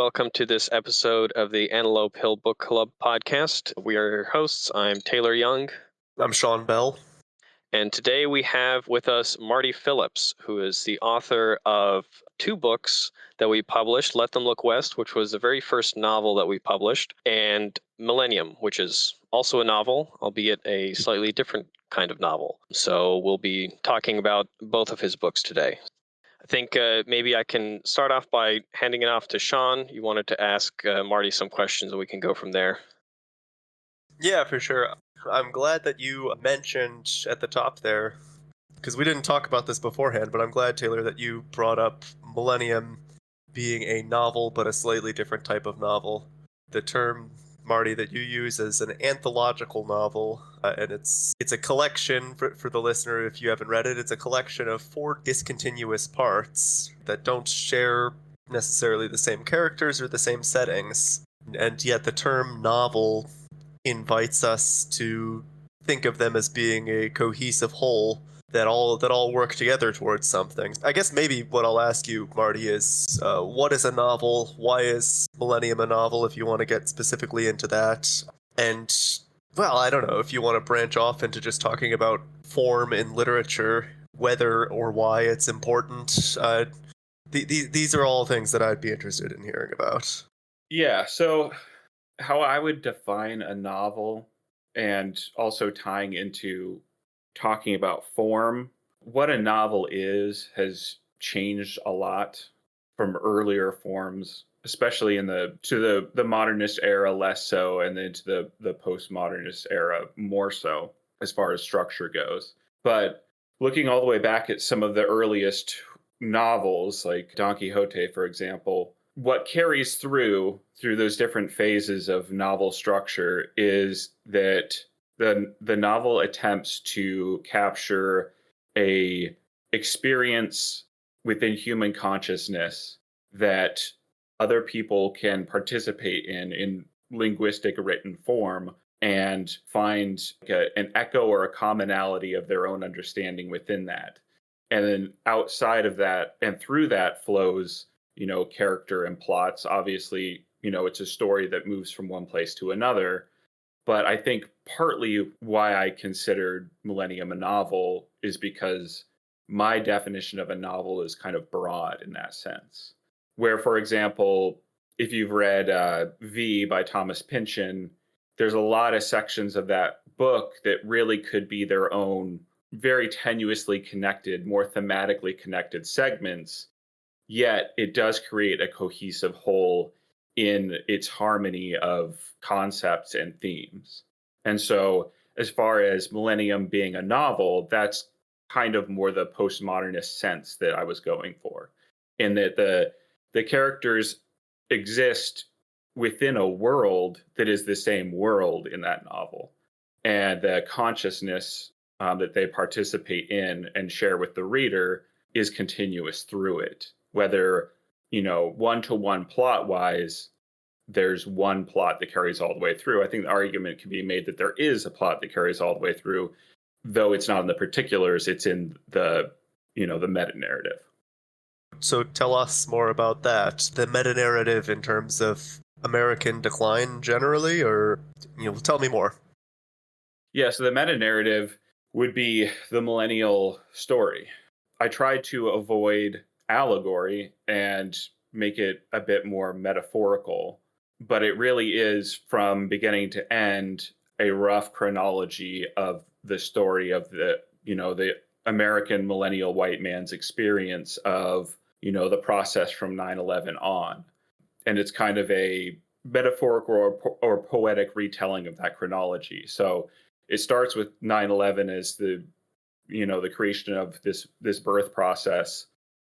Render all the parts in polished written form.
welcome to this episode of the Antelope Hill Book Club podcast. We are your hosts. I'm Taylor Young. I'm Shawn Bell. And today we have with us Marty Phillips, who is the author of two books that we published, Let Them Look West, which was the very first novel that we published, and Millennium, which is also a novel, albeit a slightly different kind of novel. So we'll be talking about both of his books today. I think maybe I can start off by handing it off to Shawn. You wanted to ask Marty some questions, and we can go from there. Yeah, for sure. I'm glad that you mentioned at the top there, because we didn't talk about this beforehand, but I'm glad, Taylor, that you brought up Millennium being a novel, but a slightly different type of novel. The term, Marty, that you use is an anthological novel, and it's a collection, for the listener if you haven't read it, it's a collection of 4 discontinuous parts that don't share necessarily the same characters or the same settings, and yet the term novel invites us to think of them as being a cohesive whole that all work together towards something. I guess maybe what I'll ask you, Marty, is what is a novel? Why is Millennium a novel, if you want to get specifically into that? And, well, I don't know, if you want to branch off into just talking about form in literature, whether or why it's important. These are all things that I'd be interested in hearing about. Yeah, so how I would define a novel and also tying into talking about form, what a novel is has changed a lot from earlier forms, especially in the modernist era less so, and then to the postmodernist era more so as far as structure goes. But looking all the way back at some of the earliest novels, like Don Quixote, for example, what carries through those different phases of novel structure is that the novel attempts to capture a experience within human consciousness that other people can participate in linguistic written form and find an echo or a commonality of their own understanding within that. And then outside of that and through that flows character and plots. Obviously, it's a story that moves from one place to another. But I think partly why I considered Millennium a novel is because my definition of a novel is kind of broad in that sense. Where, for example, if you've read V by Thomas Pynchon, there's a lot of sections of that book that really could be their own very tenuously connected, more thematically connected segments. Yet it does create a cohesive whole in its harmony of concepts and themes. And so, as far as Millennium being a novel, that's kind of more the postmodernist sense that I was going for, in that the characters exist within a world that is the same world in that novel, and the consciousness that they participate in and share with the reader is continuous through it. Whether, one-to-one plot-wise, there's one plot that carries all the way through. I think the argument can be made that there is a plot that carries all the way through, though it's not in the particulars, it's in the meta-narrative. So tell us more about that. The meta-narrative in terms of American decline generally, or, tell me more. Yeah, so the meta-narrative would be the millennial story. I tried to avoid allegory and make it a bit more metaphorical, but it really is from beginning to end a rough chronology of the story of the American millennial white man's experience of the process from 9/11 on. And it's kind of a metaphorical or poetic retelling of that chronology. So it starts with 9/11 as the creation of this birth process,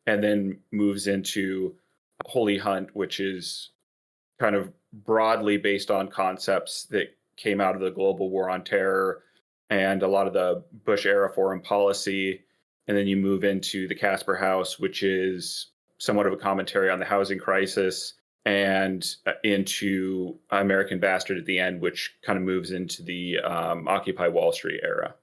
and then moves into Holy Hunt, which is kind of broadly based on concepts that came out of the global war on terror and a lot of the Bush era foreign policy. And then you move into the Casper House, which is somewhat of a commentary on the housing crisis, and into American Bastard at the end, which kind of moves into the Occupy Wall Street era.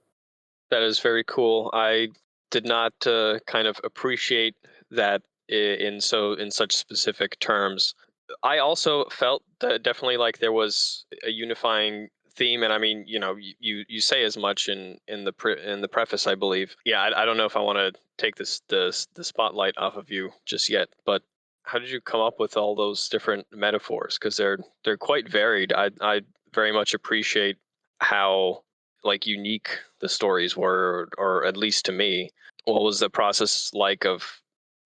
That is very cool. I did not kind of appreciate that in such specific terms. I also felt that definitely like there was a unifying theme, and I mean, you say as much in the preface, I believe. Yeah, I don't know if I want to take the spotlight off of you just yet, but how did you come up with all those different metaphors? Because they're quite varied. I very much appreciate how like unique the stories were, or at least to me. What was the process like of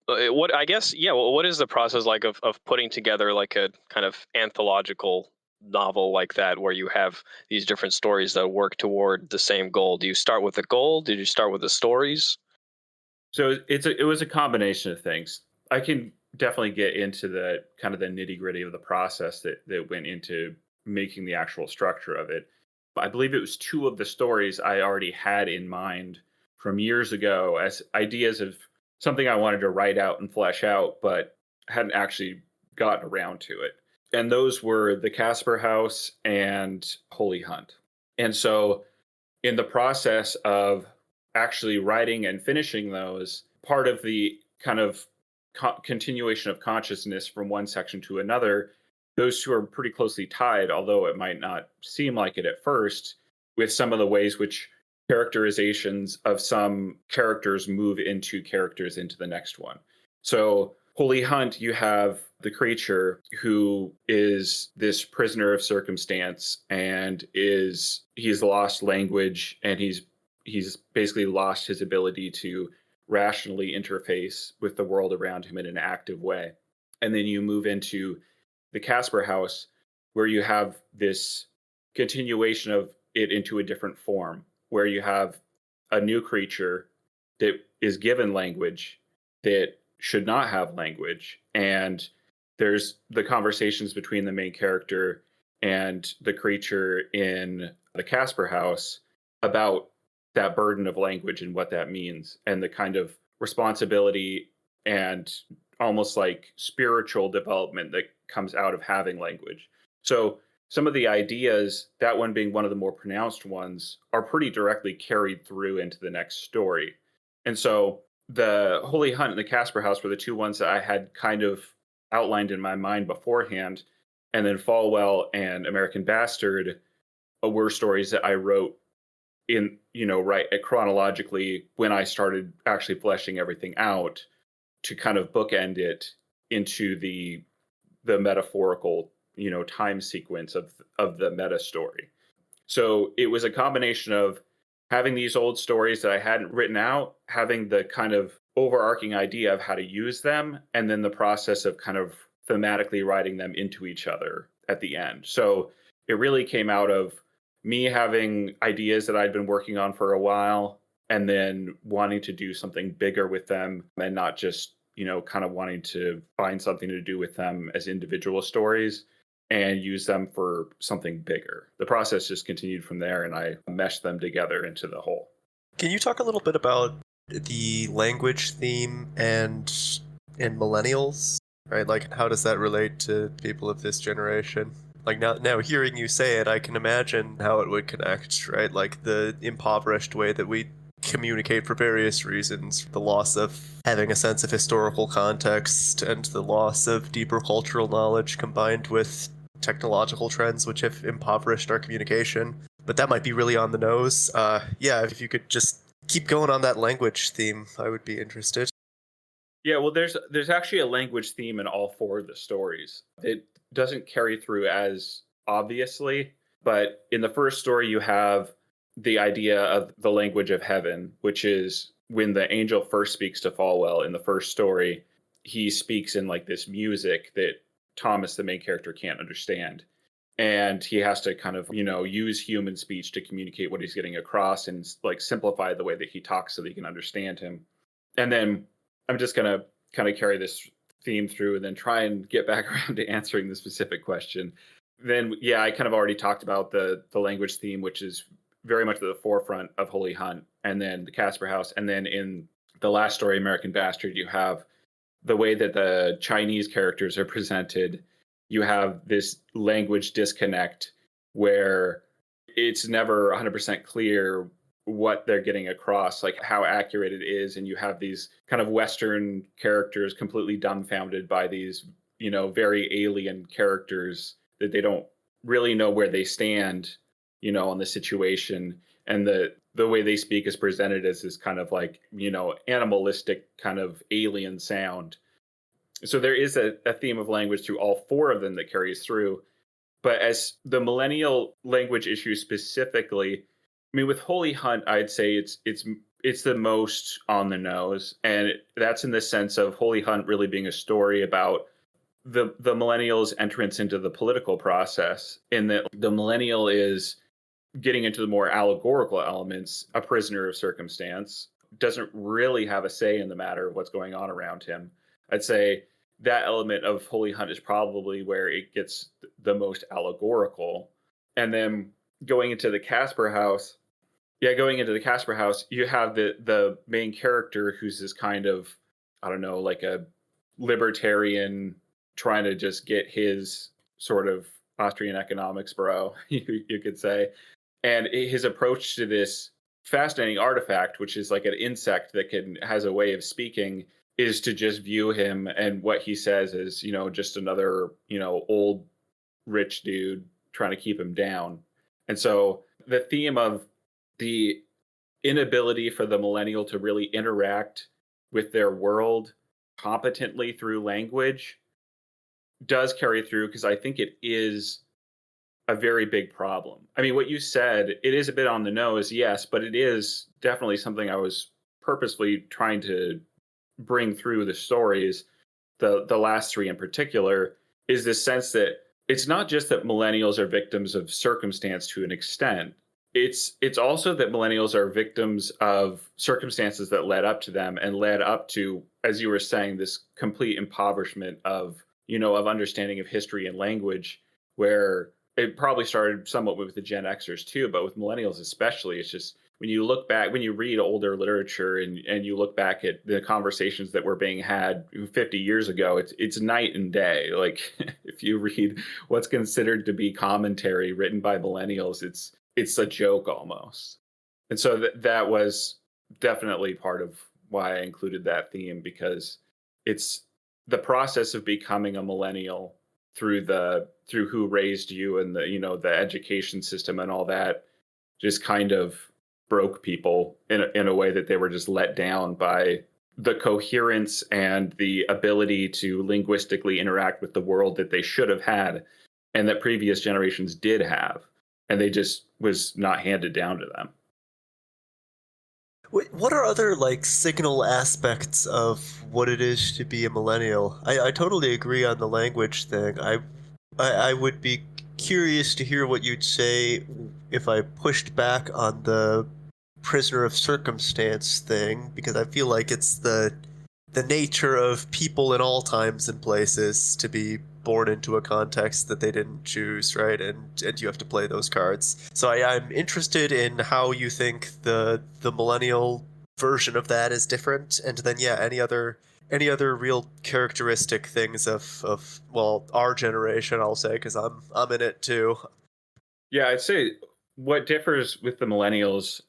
what I guess, yeah. Well, what is the process like of putting together like a kind of anthological novel like that, where you have these different stories that work toward the same goal? Do you start with the goal? Did you start with the stories? So it was a combination of things. I can definitely get into the kind of the nitty gritty of the process that went into making the actual structure of it. I believe it was two of the stories I already had in mind from years ago as ideas of something I wanted to write out and flesh out, but hadn't actually gotten around to it. And those were the Casper House and Holy Hunt. And so in the process of actually writing and finishing those, part of the kind of continuation of consciousness from one section to another, those two are pretty closely tied, although it might not seem like it at first, with some of the ways which characterizations of some characters move into characters into the next one. So, Holy Hunt, you have the creature who is this prisoner of circumstance and he's lost language and he's basically lost his ability to rationally interface with the world around him in an active way. And then you move into the Casper House, where you have this continuation of it into a different form, where you have a new creature that is given language that should not have language. And there's the conversations between the main character and the creature in the Casper House about that burden of language and what that means, and the kind of responsibility and almost like spiritual development that comes out of having language. So some of the ideas, that one being one of the more pronounced ones, are pretty directly carried through into the next story. And so the Holy Hunt and the Casper House were the two ones that I had kind of outlined in my mind beforehand. And then Falwell and American Bastard were stories that I wrote in, right at chronologically when I started actually fleshing everything out to kind of bookend it into the metaphorical, time sequence of the meta story. So it was a combination of having these old stories that I hadn't written out, having the kind of overarching idea of how to use them, and then the process of kind of thematically writing them into each other at the end. So it really came out of me having ideas that I'd been working on for a while and then wanting to do something bigger with them and not just, kind of wanting to find something to do with them as individual stories and use them for something bigger. The process just continued from there, and I meshed them together into the whole. Can you talk a little bit about the language theme and millennials? Right, like how does that relate to people of this generation? Like now hearing you say it, I can imagine how it would connect, right? Like the impoverished way that we communicate for various reasons, the loss of having a sense of historical context and the loss of deeper cultural knowledge combined with technological trends which have impoverished our communication. But that might be really on the nose. Yeah, if you could just keep going on that language theme, I would be interested. Yeah, well, there's actually a language theme in all four of the stories. It doesn't carry through as obviously, but in the first story, you have the idea of the language of heaven, which is when the angel first speaks to Falwell in the first story, he speaks in like this music that Thomas, the main character, can't understand. And he has to kind of, use human speech to communicate what he's getting across and like simplify the way that he talks so that he can understand him. And then I'm just going to kind of carry this theme through and then try and get back around to answering the specific question. Then, yeah, I kind of already talked about the language theme, which is very much at the forefront of Holy Hunt, and then the Casper House. And then in the last story, American Bastard, you have the way that the Chinese characters are presented. You have this language disconnect where it's never 100% clear what they're getting across, like how accurate it is. And you have these kind of Western characters completely dumbfounded by these very alien characters that they don't really know where they stand, on the situation. And the way they speak is presented as this kind of like, animalistic kind of alien sound. So there is a theme of language through all four of them that carries through. But as the millennial language issue specifically, I mean, with Holy Hunt, I'd say it's the most on the nose, and that's in the sense of Holy Hunt really being a story about the millennials' entrance into the political process. In that the millennial is getting into the more allegorical elements, a prisoner of circumstance, doesn't really have a say in the matter of what's going on around him. I'd say that element of Holy Hunt is probably where it gets the most allegorical. And then going into the Casper house, you have the main character who's this kind of, I don't know, like a libertarian trying to just get his sort of Austrian economics bro, you could say. And his approach to this fascinating artifact, which is like an insect that has a way of speaking, is to just view him and what he says as, just another, old rich dude trying to keep him down. And so the theme of the inability for the millennial to really interact with their world competently through language does carry through, because I think it is a very big problem. I mean, what you said, it is a bit on the nose, yes, but it is definitely something I was purposely trying to bring through the stories, the last three in particular, is this sense that it's not just that millennials are victims of circumstance to an extent. It's also that millennials are victims of circumstances that led up to them and led up to, as you were saying, this complete impoverishment of, of understanding of history and language, where it probably started somewhat with the Gen Xers too, but with millennials especially, it's just when you look back, when you read older literature and you look back at the conversations that were being had 50 years ago, it's night and day. Like if you read what's considered to be commentary written by millennials, it's a joke almost. And so that was definitely part of why I included that theme, because it's the process of becoming a millennial through who raised you and the education system and all that just kind of broke people in a way that they were just let down by the coherence and the ability to linguistically interact with the world that they should have had and that previous generations did have, and they just was not handed down to them. What are other like signal aspects of what it is to be a millennial? I totally agree on the language thing. I would be curious to hear what you'd say if I pushed back on the prisoner of circumstance thing, because I feel like it's the nature of people in all times and places to be born into a context that they didn't choose, right? And you have to play those cards. So I'm interested in how you think the millennial version of that is different, and then yeah, any other real characteristic things of well, our generation, I'll say, because I'm in it too. Yeah, I'd say what differs with the millennials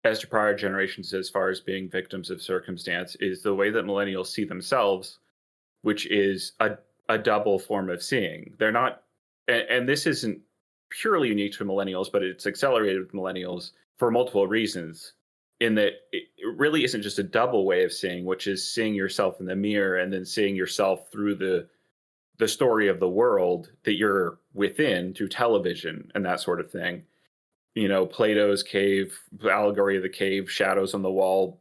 as to prior generations as far as being victims of circumstance is the way that millennials see themselves, which is a double form of seeing. They're not, and this isn't purely unique to millennials, but it's accelerated with millennials for multiple reasons. In that it really isn't just a double way of seeing, which is seeing yourself in the mirror and then seeing yourself through the story of the world that you're within through television and that sort of thing. Plato's cave, the allegory of the cave, shadows on the wall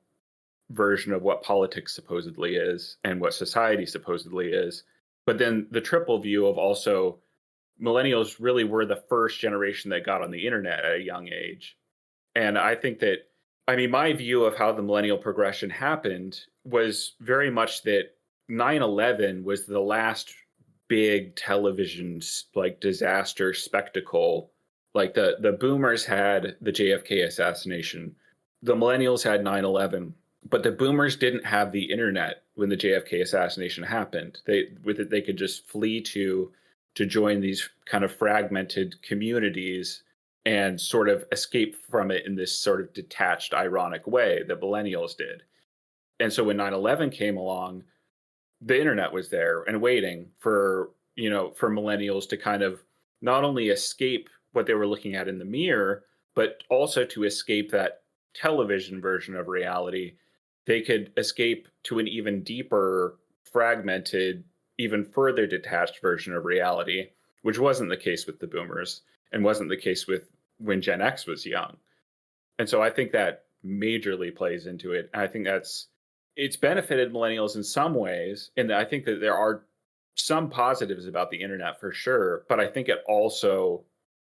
version of what politics supposedly is and what society supposedly is. But then the triple view of also millennials really were the first generation that got on the internet at a young age. And I think that, I mean, my view of how the millennial progression happened was very much that 9/11 was the last big television like disaster spectacle. Like the boomers had the JFK assassination, the millennials had 9/11, but the boomers didn't have the internet when the JFK assassination happened. They could just flee to join these kind of fragmented communities and sort of escape from it in this sort of detached, ironic way that millennials did. And so when 9/11 came along, the internet was there and waiting for, for millennials to kind of not only escape what they were looking at in the mirror, but also to escape that television version of reality. They could escape to an even deeper, fragmented, even further detached version of reality, which wasn't the case with the boomers and wasn't the case with when Gen X was young. And so I think that majorly plays into it. And I think it's benefited millennials in some ways. And I think that there are some positives about the internet for sure. But I think it also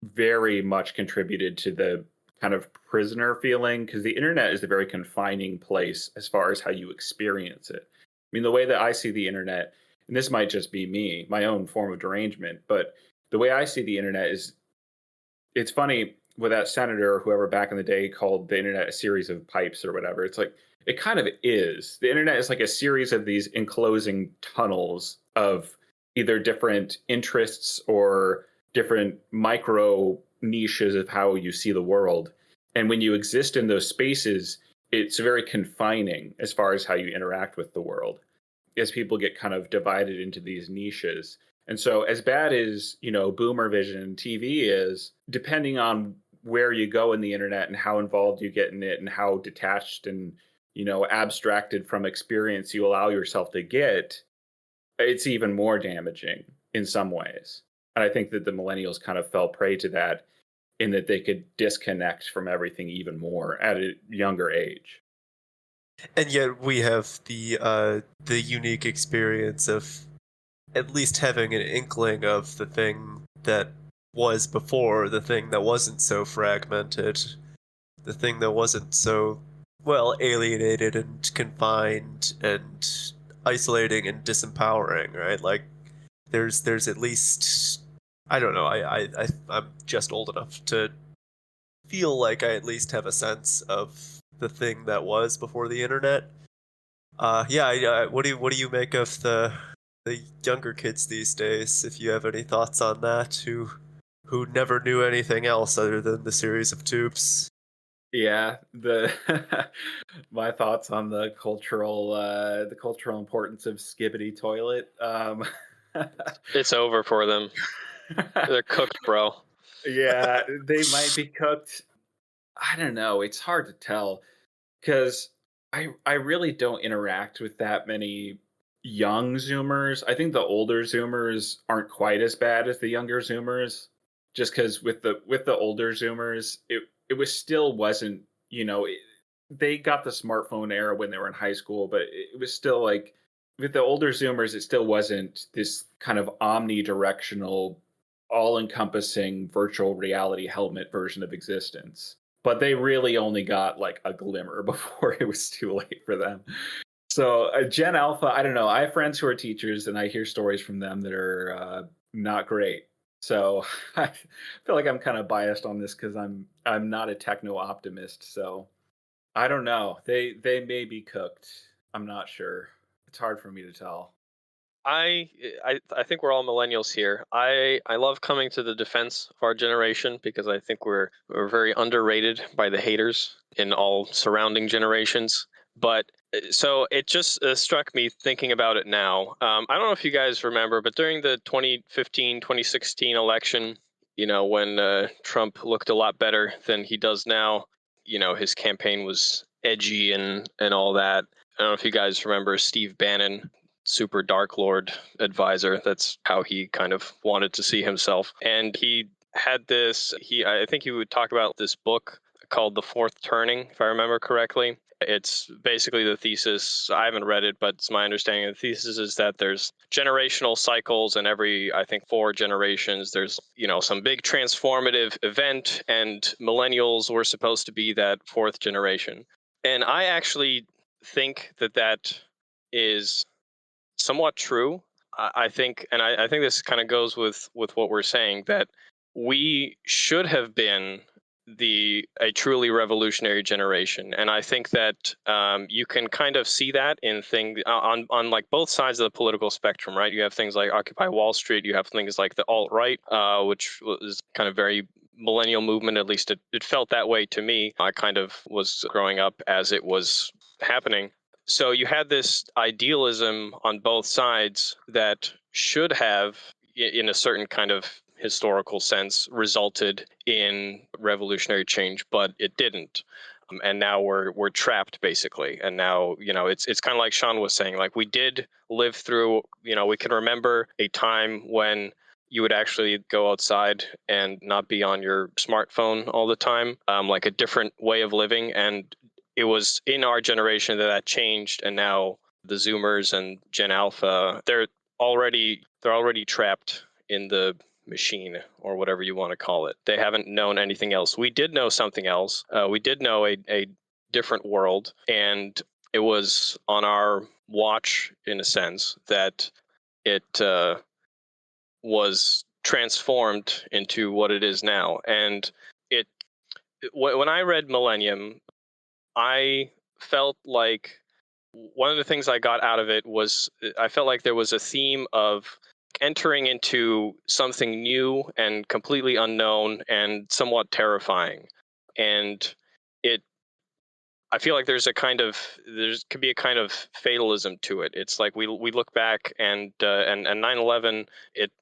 very much contributed to the kind of prisoner feeling, because the internet is a very confining place as far as how you experience it. I mean, the way that I see the internet, and this might just be me, my own form of derangement, but the way I see the internet is, it's funny with that senator or whoever back in the day called the internet a series of pipes or whatever. It's like it kind of is. The internet is like a series of these enclosing tunnels of either different interests or different micro niches of how you see the world. And when you exist in those spaces, it's very confining as far as how you interact with the world, as people get kind of divided into these niches. And so, as bad as, boomer vision TV is, depending on where you go in the internet and how involved you get in it and how detached and, abstracted from experience you allow yourself to get, it's even more damaging in some ways. And I think that the millennials kind of fell prey to that, in that they could disconnect from everything even more at a younger age. And yet we have the unique experience of at least having an inkling of the thing that was before, the thing that wasn't so fragmented, the thing that wasn't so, well, alienated and confined and isolating and disempowering, right? Like there's at least, I don't know, I'm just old enough to feel like I at least have a sense of the thing that was before the internet. Yeah. What do you make of the younger kids these days? If you have any thoughts on that, who never knew anything else other than the series of tubes. Yeah, the my thoughts on the cultural importance of skibbity toilet. It's over for them. They're cooked, bro. Yeah, they might be cooked. I don't know. It's hard to tell because I really don't interact with that many young Zoomers. I think the older Zoomers aren't quite as bad as the younger Zoomers, just because with the older Zoomers, it was still wasn't, they got the smartphone era when they were in high school, but it was still like, with the older Zoomers, it still wasn't this kind of omnidirectional, all-encompassing virtual reality helmet version of existence. But they really only got like a glimmer before it was too late for them. So Gen Alpha, I don't know. I have friends who are teachers, and I hear stories from them that are not great. So I feel like I'm kind of biased on this because I'm not a techno optimist. So I don't know. They may be cooked. I'm not sure. It's hard for me to tell. I think we're all millennials here. I love coming to the defense of our generation because I think we're very underrated by the haters in all surrounding generations. But so it just struck me thinking about it now. I don't know if you guys remember, but during the 2015 2016 election, when Trump looked a lot better than he does now, his campaign was edgy and all that. I don't know if you guys remember Steve Bannon, super dark lord advisor. That's how he kind of wanted to see himself. And he had this, I think he would talk about this book called The Fourth Turning, if I remember correctly. It's basically the thesis. I haven't read it, but it's my understanding of the thesis is that there's generational cycles, and every, I think, 4 generations, there's, some big transformative event, and millennials were supposed to be that fourth generation. And I actually think that is somewhat true. I think, and I think this kind of goes with what we're saying, that we should have been a truly revolutionary generation, and I think that you can kind of see that in things on like both sides of the political spectrum, right? You have things like Occupy Wall Street, you have things like the alt right, which was kind of very millennial movement. At least it felt that way to me. I kind of was growing up as it was happening. So you had this idealism on both sides that should have, in a certain kind of historical sense, resulted in revolutionary change, but it didn't. And now we're trapped basically. And now, it's kind of like Shawn was saying, like we did live through, we can remember a time when you would actually go outside and not be on your smartphone all the time, like a different way of living. And it was in our generation that changed, and now the Zoomers and Gen Alpha, they're already trapped in the machine, or whatever you want to call it. They haven't known anything else. We did know something else. We did know a different world, and it was on our watch, in a sense, that it was transformed into what it is now. And it when I read Millennium, I felt like one of the things I got out of it was I felt like there was a theme of entering into something new and completely unknown and somewhat terrifying. And it I feel like there's could be a kind of fatalism to it. It's like we look back, and 9/11, it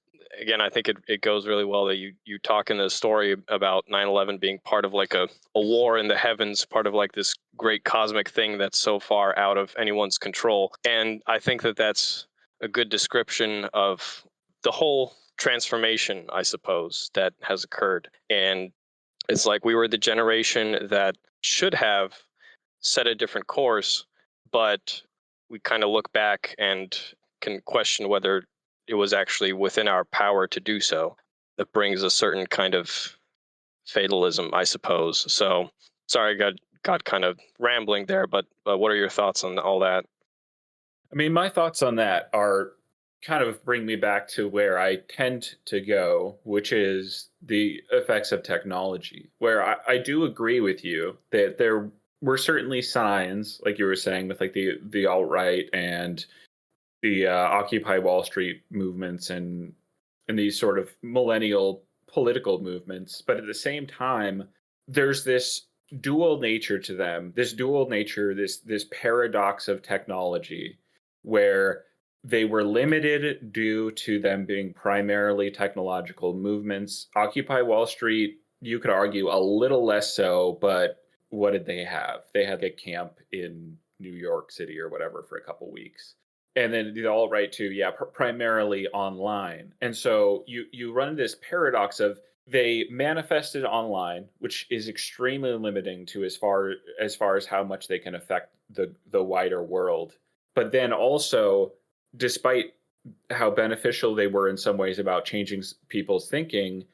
again, I think it goes really well that you talk in the story about 9/11 being part of like a war in the heavens, part of like this great cosmic thing that's so far out of anyone's control. And I think that that's a good description of the whole transformation, I suppose, that has occurred. And it's like we were the generation that should have set a different course, but we kind of look back and can question whether it was actually within our power to do so. That brings a certain kind of fatalism, I suppose. So, sorry, I got kind of rambling there, but what are your thoughts on all that? I mean, my thoughts on that are kind of bring me back to where I tend to go, which is the effects of technology, where I do agree with you that there were certainly signs, like you were saying, with like the alt right and the Occupy Wall Street movements and these sort of millennial political movements, but at the same time, there's this dual nature to them. This dual nature, this paradox of technology, where they were limited due to them being primarily technological movements. Occupy Wall Street, you could argue a little less so, but what did they have? They had a camp in New York City or whatever for a couple weeks, and then the alt right too, yeah, primarily online. And so you run into this paradox of they manifested online, which is extremely limiting to as far as how much they can affect the wider world. But then also, despite how beneficial they were in some ways about changing people's thinking,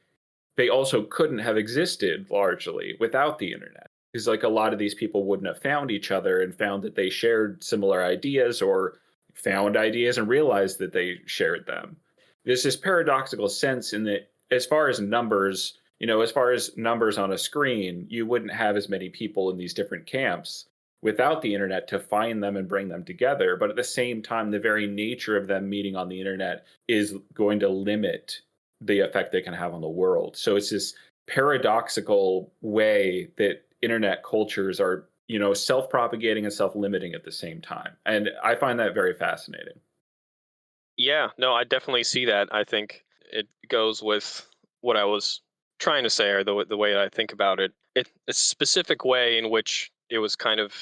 they also couldn't have existed largely without the internet. Because like a lot of these people wouldn't have found each other and found that they shared similar ideas, or found ideas and realized that they shared them. There's this paradoxical sense in that as far as numbers on a screen, you wouldn't have as many people in these different camps without the internet to find them and bring them together. But at the same time, the very nature of them meeting on the internet is going to limit the effect they can have on the world. So it's this paradoxical way that internet cultures are, self-propagating and self-limiting at the same time. And I find that very fascinating. Yeah, no, I definitely see that. I think it goes with what I was trying to say, or the way I think about it. It's a specific way in which it was kind of,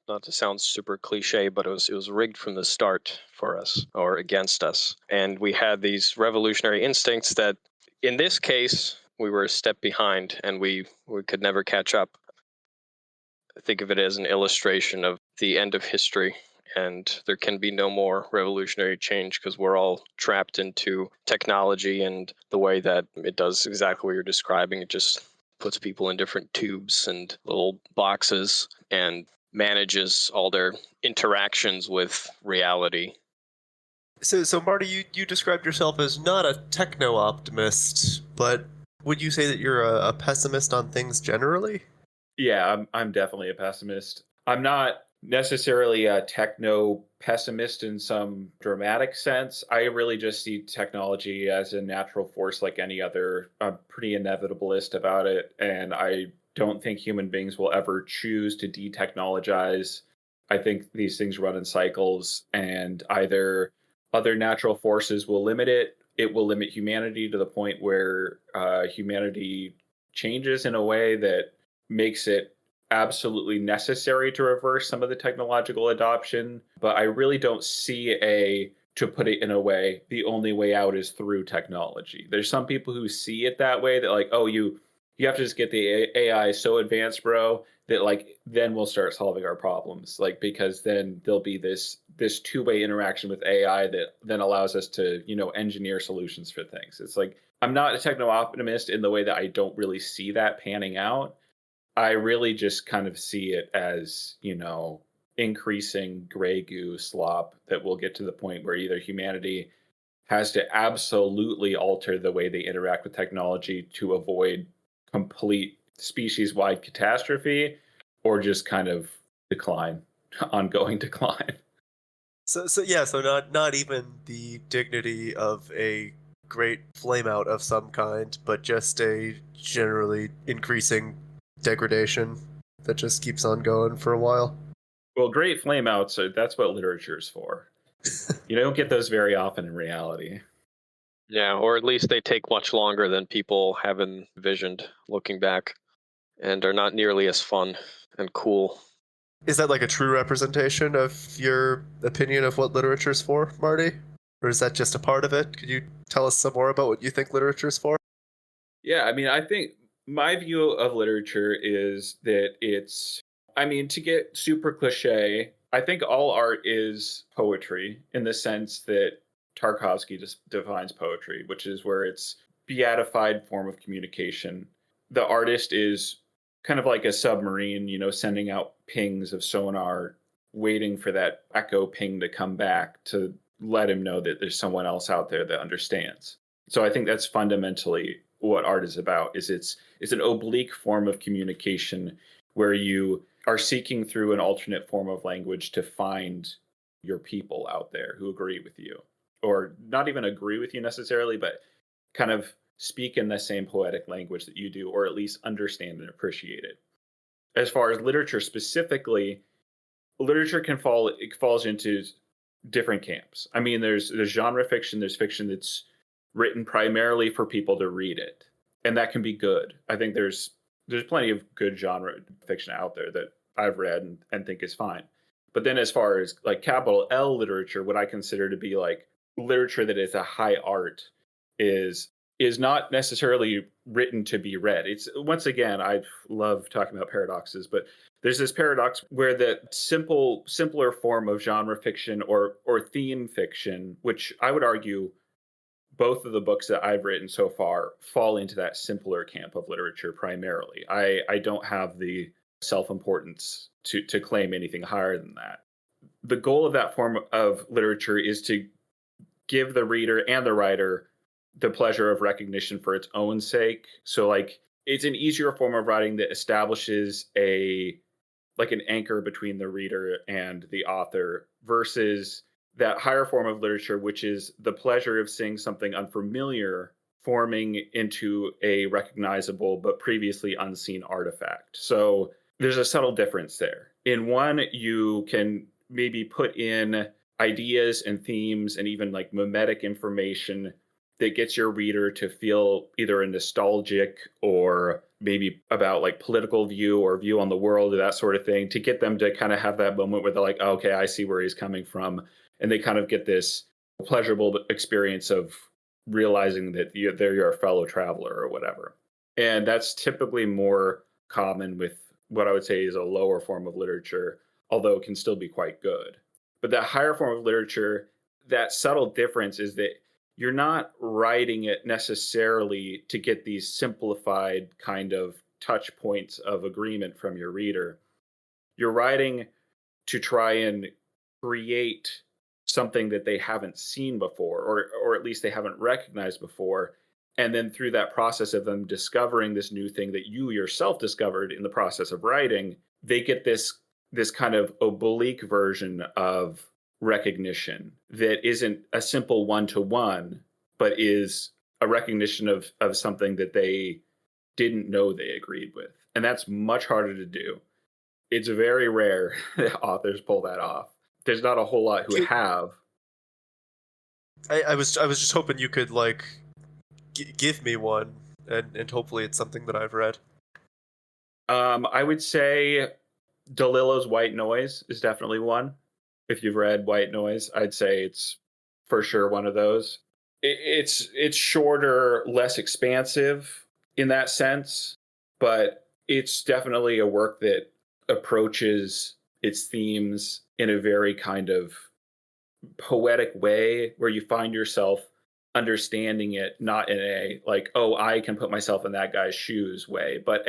not to sound super cliche, but it was rigged from the start for us, or against us. And we had these revolutionary instincts that, in this case, we were a step behind, and we could never catch up. Think of it as an illustration of the end of history, and there can be no more revolutionary change because we're all trapped into technology, and the way that it does exactly what you're describing. It just puts people in different tubes and little boxes and manages all their interactions with reality. So Marty, you described yourself as not a techno optimist, but would you say that you're a pessimist on things generally? Yeah, I'm definitely a pessimist. I'm not necessarily a techno pessimist in some dramatic sense. I really just see technology as a natural force like any other. I'm pretty inevitabilist about it, and I don't think human beings will ever choose to detechnologize I think these things run in cycles, and either other natural forces will limit it. It will limit humanity to the point where humanity changes in a way that makes it absolutely necessary to reverse some of the technological adoption. But I really don't see to put it in a way, the only way out is through technology. There's some people who see it that way, that like, oh, you have to just get the AI so advanced, bro, that like then we'll start solving our problems. Like because then there'll be this two-way interaction with AI that then allows us to, engineer solutions for things. It's like I'm not a techno optimist in the way that I don't really see that panning out. I really just kind of see it as, increasing gray goo slop that will get to the point where either humanity has to absolutely alter the way they interact with technology to avoid complete species-wide catastrophe, or just kind of decline, ongoing decline. So yeah, so not even the dignity of a great flameout of some kind, but just a generally increasing degradation that just keeps on going for a while. Well, great flameouts, that's what literature is for. You don't get those very often in reality. Yeah, or at least they take much longer than people have envisioned looking back, and are not nearly as fun and cool. Is that like a true representation of your opinion of what literature's for, Marty? Or is that just a part of it? Could you tell us some more about what you think literature's for? Yeah, I mean, I think my view of literature is that to get super cliche, I think all art is poetry in the sense that Tarkovsky just defines poetry, which is where it's beatified form of communication. The artist is kind of like a submarine, sending out pings of sonar, waiting for that echo ping to come back to let him know that there's someone else out there that understands. So I think that's fundamentally what art is about. It's an oblique form of communication where you are seeking through an alternate form of language to find your people out there who agree with you, or not even agree with you necessarily, but kind of speak in the same poetic language that you do, or at least understand and appreciate it. As far as literature specifically, literature it falls into different camps. I mean, there's genre fiction, there's fiction that's written primarily for people to read it, and that can be good. I think there's plenty of good genre fiction out there that I've read and think is fine. But then as far as like capital L literature, what I consider to be like literature that is a high art is is not necessarily written to be read. It's once again, I love talking about paradoxes, but there's this paradox where the simpler form of genre fiction or theme fiction, which I would argue both of the books that I've written so far fall into that simpler camp of literature primarily. I don't have the self-importance to claim anything higher than that. The goal of that form of literature is to give the reader and the writer the pleasure of recognition for its own sake. So like it's an easier form of writing that establishes an anchor between the reader and the author versus that higher form of literature, which is the pleasure of seeing something unfamiliar forming into a recognizable but previously unseen artifact. So there's a subtle difference there. In one, you can maybe put in ideas and themes and even like mimetic information that gets your reader to feel either a nostalgic or maybe about like political view or view on the world or that sort of thing, to get them to kind of have that moment where they're like, oh, okay, I see where he's coming from. And they kind of get this pleasurable experience of realizing that they're your fellow traveler or whatever. And that's typically more common with what I would say is a lower form of literature, although it can still be quite good. But that higher form of literature, that subtle difference is that you're not writing it necessarily to get these simplified kind of touch points of agreement from your reader. You're writing to try and create something that they haven't seen before, or at least they haven't recognized before. And then through that process of them discovering this new thing that you yourself discovered in the process of writing, they get this kind of oblique version of recognition that isn't a simple one-to-one, but is a recognition of something that they didn't know they agreed with. And that's much harder to do. It's very rare that authors pull that off. There's not a whole lot who have. I was just hoping you could like give me one, and hopefully it's something that I've read. I would say DeLillo's White Noise is definitely one. If you've read White Noise, I'd say it's for sure one of those. It's shorter, less expansive in that sense, but it's definitely a work that approaches its themes in a very kind of poetic way where you find yourself understanding it not in a like, oh, I can put myself in that guy's shoes way, but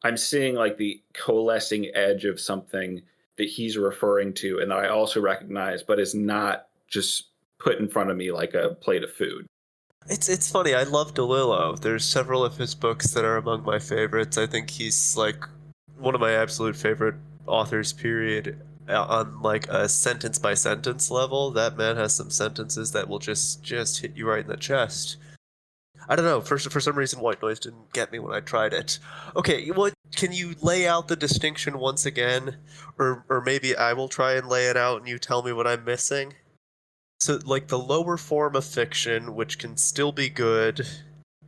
I'm seeing like the coalescing edge of something that he's referring to and that I also recognize, but is not just put in front of me like a plate of food. It's funny. I love DeLillo. There's several of his books that are among my favorites. I think he's like one of my absolute favorite authors. Period. On like a sentence by sentence level, that man has some sentences that will just hit you right in the chest. I don't know. For some reason, White Noise didn't get me when I tried it. Okay, what can you lay out the distinction once again, or maybe I will try and lay it out, and you tell me what I'm missing. So, like, the lower form of fiction, which can still be good,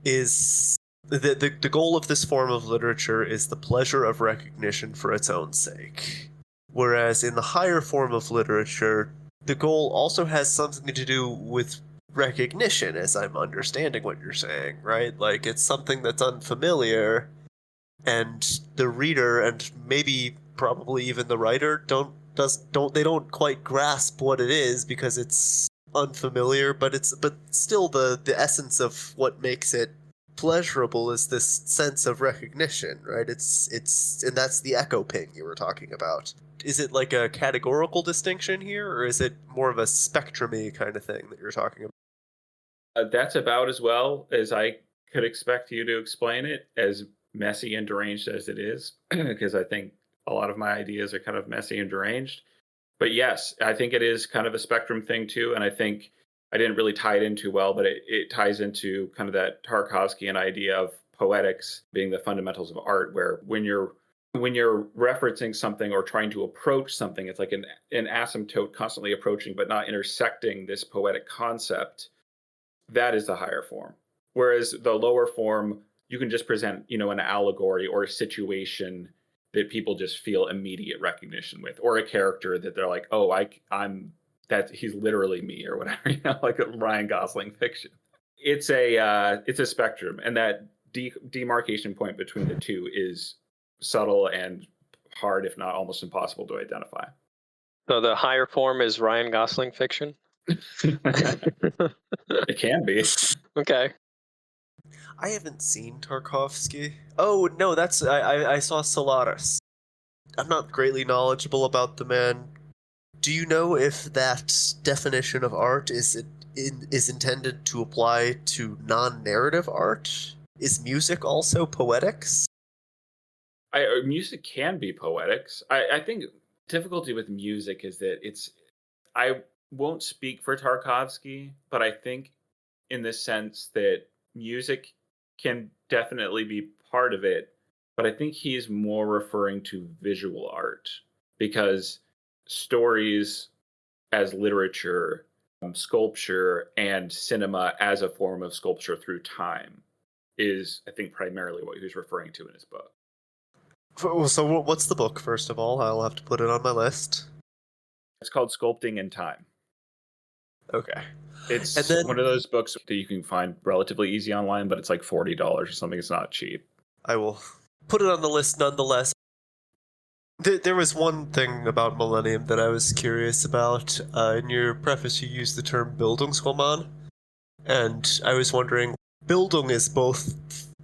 is the goal of this form of literature is the pleasure of recognition for its own sake. Whereas in the higher form of literature, the goal also has something to do with recognition, as I'm understanding what you're saying, right? Like, it's something that's unfamiliar, and the reader, and maybe probably even the writer, don't quite grasp what it is because it's unfamiliar, but still the essence of what makes it pleasurable is this sense of recognition, right? It's and that's the echo ping you were talking about. Is it like a categorical distinction here, or is it more of a spectrumy kind of thing that you're talking about? That's about as well as I could expect you to explain it, as messy and deranged as it is, because I think a lot of my ideas are kind of messy and deranged. But yes, I think it is kind of a spectrum thing too, and I think I didn't really tie it in too well, but it ties into kind of that Tarkovskian idea of poetics being the fundamentals of art, where when you're referencing something or trying to approach something, it's like an asymptote constantly approaching but not intersecting this poetic concept. That is the higher form. Whereas the lower form, you can just present, an allegory or a situation that people just feel immediate recognition with, or a character that they're like, oh, I'm that he's literally me or whatever, like a Ryan Gosling fiction. It's a spectrum, and that demarcation point between the two is subtle and hard, if not almost impossible to identify. So the higher form is Ryan Gosling fiction. It can be. Okay. I haven't seen Tarkovsky. Oh no, that's I saw Solaris. I'm not greatly knowledgeable about the man. Do you know if that definition of art is intended to apply to non-narrative art? Is music also poetics? Music can be poetics. I think difficulty with music is that I won't speak for Tarkovsky, but I think in the sense that music can definitely be part of it, but I think he's more referring to visual art because stories as literature, sculpture, and cinema as a form of sculpture through time is, I think, primarily what he was referring to in his book. So what's the book, first of all? I'll have to put it on my list. It's called Sculpting in Time. Okay. And It's then one of those books that you can find relatively easy online, but it's like $40 or something. It's not cheap. I will put it on the list nonetheless. There was one thing about Millennium that I was curious about. In your preface, you used the term Bildungsroman, and I was wondering, Bildung is both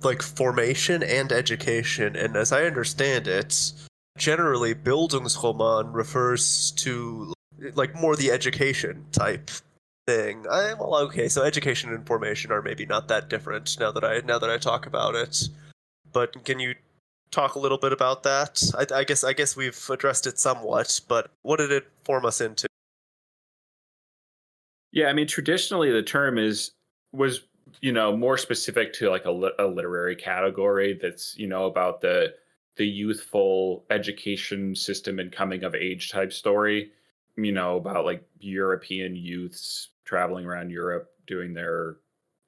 like formation and education, and as I understand it, generally Bildungsroman refers to like more the education type thing. Well, okay, so education and formation are maybe not that different now that I talk about it. But can you talk a little bit about that? I guess we've addressed it somewhat, but what did it form us into? Yeah, I mean, traditionally the term was more specific to like a literary category that's about the the youthful education system and coming of age type story, about like European youths traveling around Europe doing their,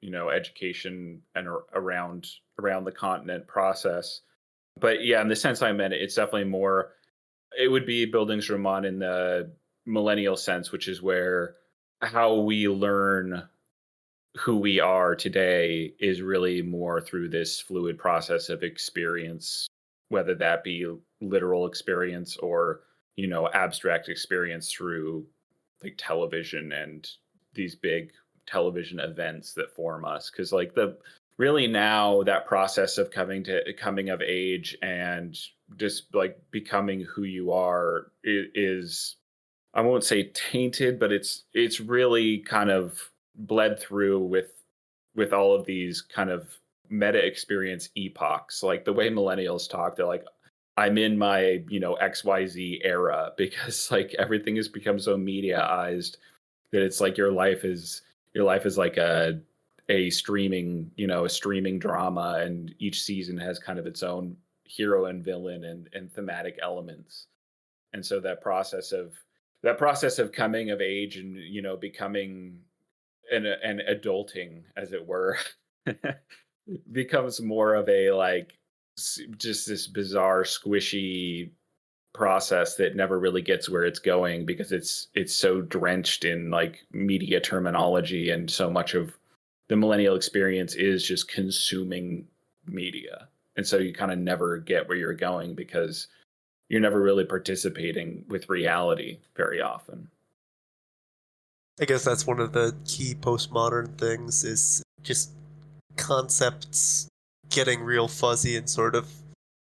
education and around the continent process. But yeah, in the sense I meant it, it's definitely more. It would be Bildungsroman in the millennial sense, which is where how we learn who we are today is really more through this fluid process of experience, whether that be literal experience or, abstract experience through like television and these big television events that form us. Cause like the really now that process of coming of age and just like becoming who you are is I won't say tainted, but it's really kind of bled through with all of these kind of meta experience epochs. Like the way millennials talk, they're like, I'm in my, XYZ era because like everything has become so mediaized that it's like your life is like a streaming, a streaming drama, and each season has kind of its own hero and villain and thematic elements. And so that process of coming of age and becoming an adulting, as it were, becomes more of a like just this bizarre squishy process that never really gets where it's going because it's so drenched in like media terminology, and so much of the millennial experience is just consuming media, and so you kind of never get where you're going because you're never really participating with reality very often. I guess that's one of the key postmodern things is just concepts getting real fuzzy and sort of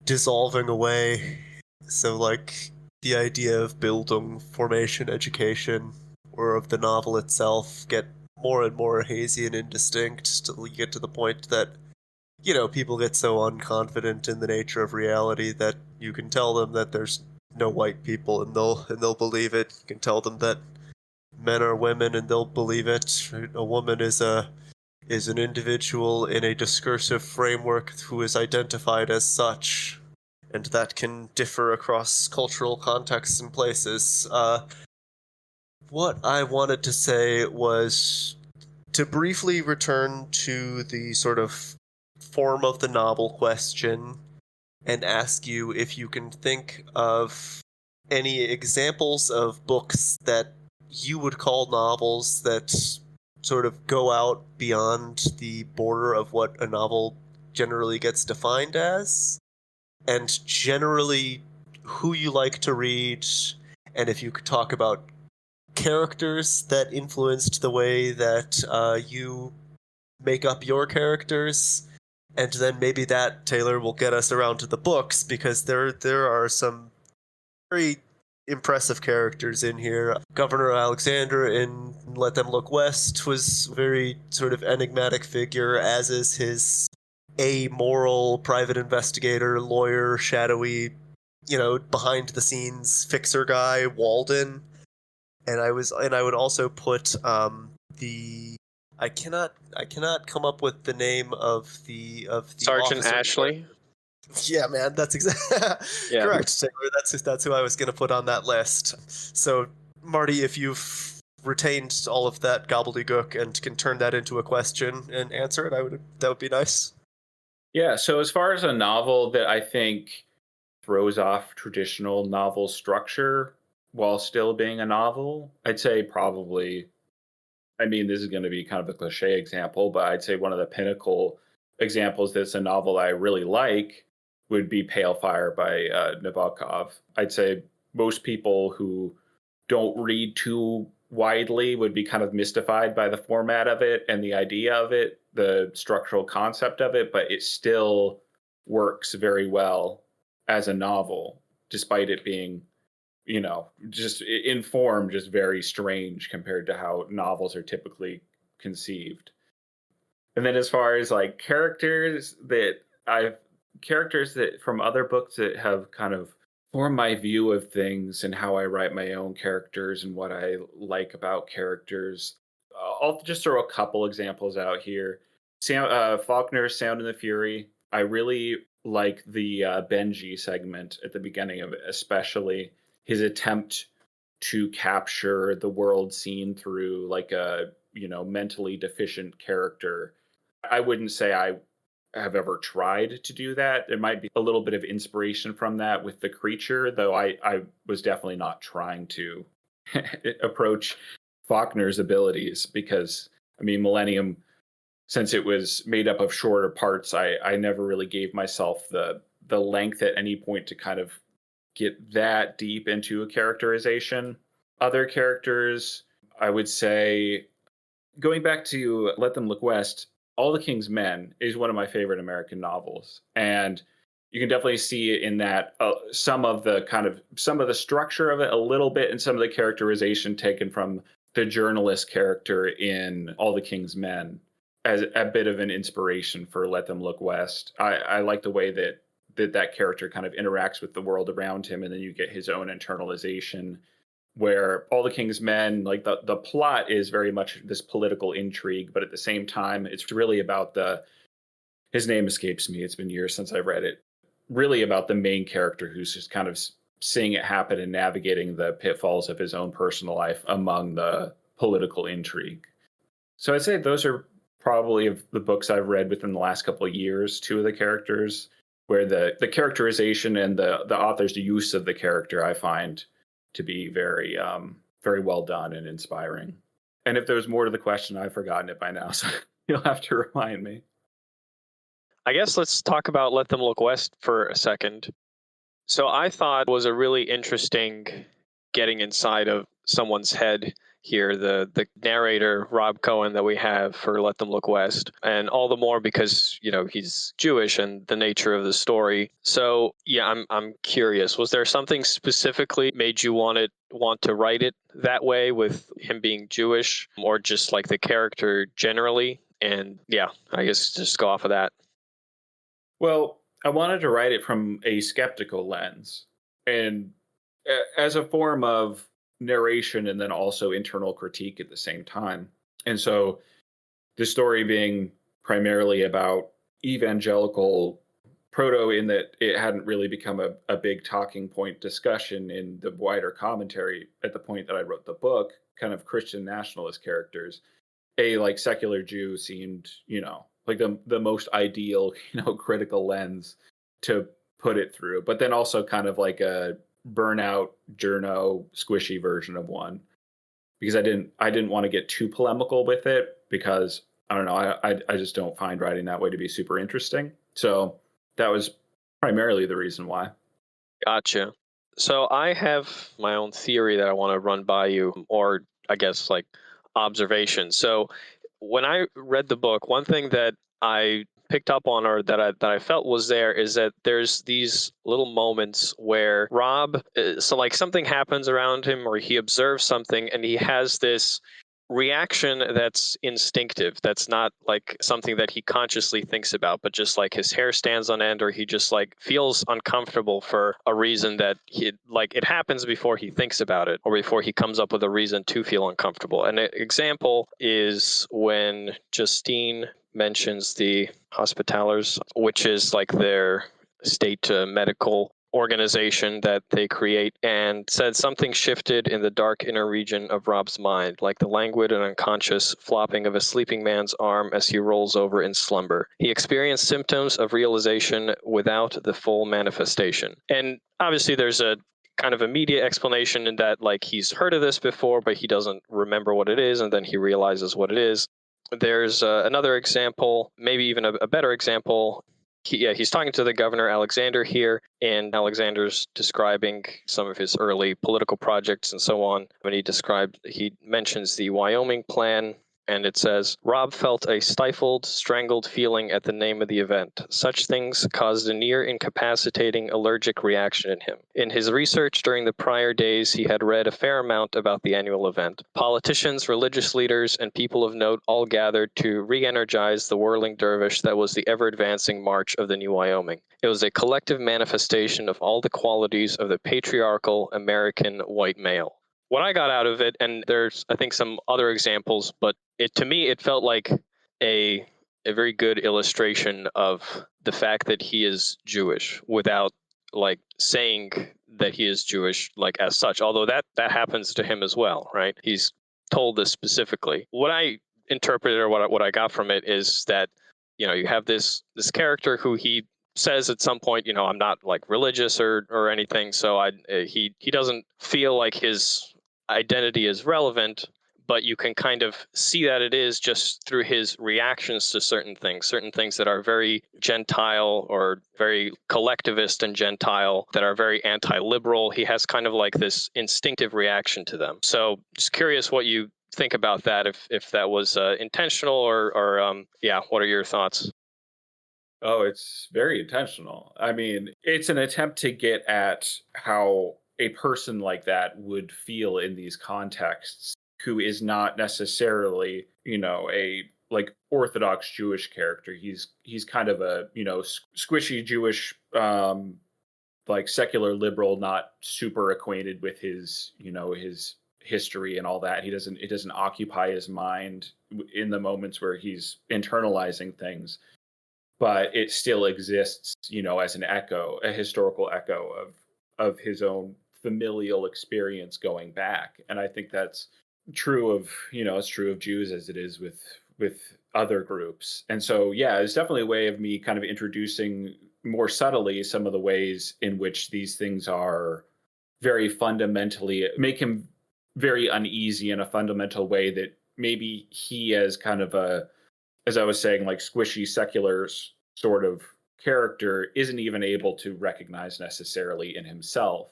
dissolving away. So, like, the idea of Bildung, formation, education, or of the novel itself get more and more hazy and indistinct till you get to the point that, people get so unconfident in the nature of reality that you can tell them that there's no white people and they'll believe it. You can tell them that men are women and they'll believe it. A woman is an individual in a discursive framework who is identified as such, and that can differ across cultural contexts and places. What I wanted to say was to briefly return to the sort of form of the novel question and ask you if you can think of any examples of books that you would call novels that sort of go out beyond the border of what a novel generally gets defined as, and generally who you like to read, and if you could talk about characters that influenced the way that you make up your characters, and then maybe that, Taylor, will get us around to the books because there are some very impressive characters in here. Governor Alexander in Let Them Look West was a very sort of enigmatic figure, as is his amoral private investigator, lawyer, shadowy, behind the scenes fixer guy, Walden. And I would also put the I cannot come up with the name of the Sergeant officer. Ashleigh. Yeah, man, that's Yeah. correct, Taylor. That's who I was gonna put on that list. So, Marty, if you've retained all of that gobbledygook and can turn that into a question and answer it, that would be nice. Yeah. So as far as a novel that I think throws off traditional novel structure while still being a novel, I'd say probably. I mean, this is going to be kind of a cliche example, but I'd say one of the pinnacle examples that's a novel I really like would be Pale Fire by Nabokov. I'd say most people who don't read too widely would be kind of mystified by the format of it and the idea of it, the structural concept of it, but it still works very well as a novel, despite it being just in form, just very strange compared to how novels are typically conceived. And then as far as like characters that from other books that have kind of formed my view of things and how I write my own characters and what I like about characters. I'll just throw a couple examples out here. Faulkner's Sound and the Fury. I really like the Benji segment at the beginning of it, especially his attempt to capture the world seen through like a, mentally deficient character. I wouldn't say I have ever tried to do that. There might be a little bit of inspiration from that with the creature, though I was definitely not trying to approach Faulkner's abilities because, I mean, Millennium, since it was made up of shorter parts, I never really gave myself the length at any point to kind of get that deep into a characterization. Other characters, I would say, going back to Let Them Look West, All the King's Men is one of my favorite American novels, and you can definitely see it in that some of the structure of it a little bit, and some of the characterization taken from the journalist character in All the King's Men as a bit of an inspiration for Let Them Look West. I like the way that character kind of interacts with the world around him, and then you get his own internalization where All the King's Men, like the plot is very much this political intrigue, but at the same time, it's really about his name escapes me. It's been years since I've read it. Really about the main character who's just kind of seeing it happen and navigating the pitfalls of his own personal life among the political intrigue. So I'd say those are probably of the books I've read within the last couple of years, two of the characters, where the characterization and the author's use of the character I find to be very very well done and inspiring. And if there's more to the question, I've forgotten it by now, so you'll have to remind me. I guess let's talk about Let Them Look West for a second. So I thought was a really interesting getting inside of someone's head here, the narrator Rob Cohen that we have for Let Them Look West, and all the more because he's Jewish and the nature of the story. So yeah, I'm curious. Was there something specifically made you want to write it that way with him being Jewish, or just like the character generally? And yeah, I guess just go off of that. Well, I wanted to write it from a skeptical lens and as a form of narration and then also internal critique at the same time. And so the story being primarily about evangelical proto, in that it hadn't really become a big talking point discussion in the wider commentary at the point that I wrote the book, kind of Christian nationalist characters. A like secular Jew seemed, like the most ideal, critical lens to put it through. But then also kind of like a burnout journo squishy version of one. Because I didn't want to get too polemical with it because I don't know, I just don't find writing that way to be super interesting. So that was primarily the reason why. Gotcha. So I have my own theory that I want to run by you, or I guess like observation. So when I read the book, one thing that I picked up on, or that I felt was there, is that there's these little moments where Rob, so like something happens around him, or he observes something, and he has this reaction that's instinctive, that's not like something that he consciously thinks about, but just like his hair stands on end, or he just like feels uncomfortable for a reason that he like, it happens before he thinks about it, or before he comes up with a reason to feel uncomfortable. An example is when Justine mentions the Hospitallers, which is like their state medical organization that they create, and said something shifted in the dark inner region of Rob's mind, like the languid and unconscious flopping of a sleeping man's arm as he rolls over in slumber. He experienced symptoms of realization without the full manifestation. And obviously there's a kind of immediate explanation in that like he's heard of this before, but he doesn't remember what it is, and then he realizes what it is. There's another example, maybe even a better example. He's talking to the governor, Alexander, here, and Alexander's describing some of his early political projects and so on. When he mentions the Wyoming plan, and it says, Rob felt a stifled, strangled feeling at the name of the event. Such things caused a near incapacitating allergic reaction in him. In his research during the prior days, he had read a fair amount about the annual event. Politicians, religious leaders, and people of note all gathered to re-energize the whirling dervish that was the ever-advancing march of the new Wyoming. It was a collective manifestation of all the qualities of the patriarchal American white male. What I got out of it, and there's I think some other examples, but to me it felt like a a very good illustration of the fact that he is Jewish without like saying that he is Jewish like as such, although that happens to him as well, right? He's told this specifically. What I interpreted or what I got from it is that you have this character who he says at some point, I'm not like religious or anything, so he doesn't feel like his identity is relevant, but you can kind of see that it is just through his reactions to certain things that are very Gentile or very collectivist and Gentile, that are very anti-liberal. He has kind of like this instinctive reaction to them. So just curious what you think about that, if that was intentional or yeah, what are your thoughts? Oh, it's very intentional. I mean, it's an attempt to get at how a person like that would feel in these contexts, who is not necessarily, a like Orthodox Jewish character. He's kind of a, squishy Jewish like secular liberal, not super acquainted with his, his history and all that. It doesn't occupy his mind in the moments where he's internalizing things, but it still exists, as an echo, a historical echo of his own familial experience going back. And I think that's true of, it's true of Jews as it is with other groups. And so yeah, it's definitely a way of me kind of introducing more subtly some of the ways in which these things are very fundamentally make him very uneasy in a fundamental way that maybe he as kind of a, as I was saying, like squishy secular sort of character isn't even able to recognize necessarily in himself.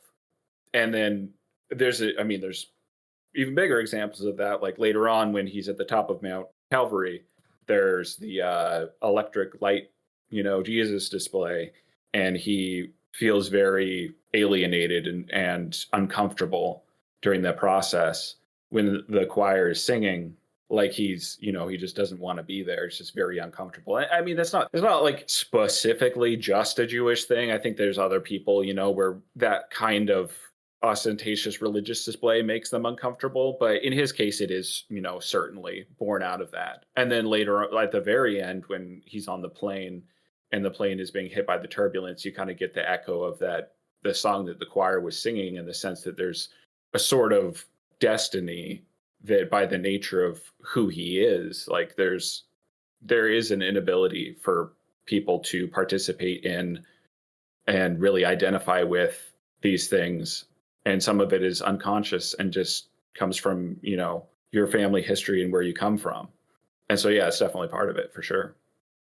And then there's even bigger examples of that. Like later on, when he's at the top of Mount Calvary, there's the electric light, Jesus display, and he feels very alienated and uncomfortable during that process when the choir is singing, like he's, he just doesn't want to be there. It's just very uncomfortable. I mean, it's not like specifically just a Jewish thing. I think there's other people, where that kind of ostentatious religious display makes them uncomfortable. But in his case, it is, certainly born out of that. And then later at the very end, when he's on the plane and the plane is being hit by the turbulence, you kind of get the echo of that, the song that the choir was singing, in the sense that there's a sort of destiny that by the nature of who he is, like there is an inability for people to participate in and really identify with these things. And some of it is unconscious and just comes from, your family history and where you come from. And so, yeah, it's definitely part of it for sure.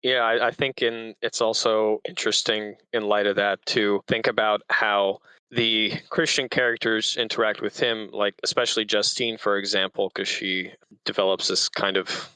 Yeah, I think it's also interesting in light of that to think about how the Christian characters interact with him, like especially Justine, for example, because she develops this kind of,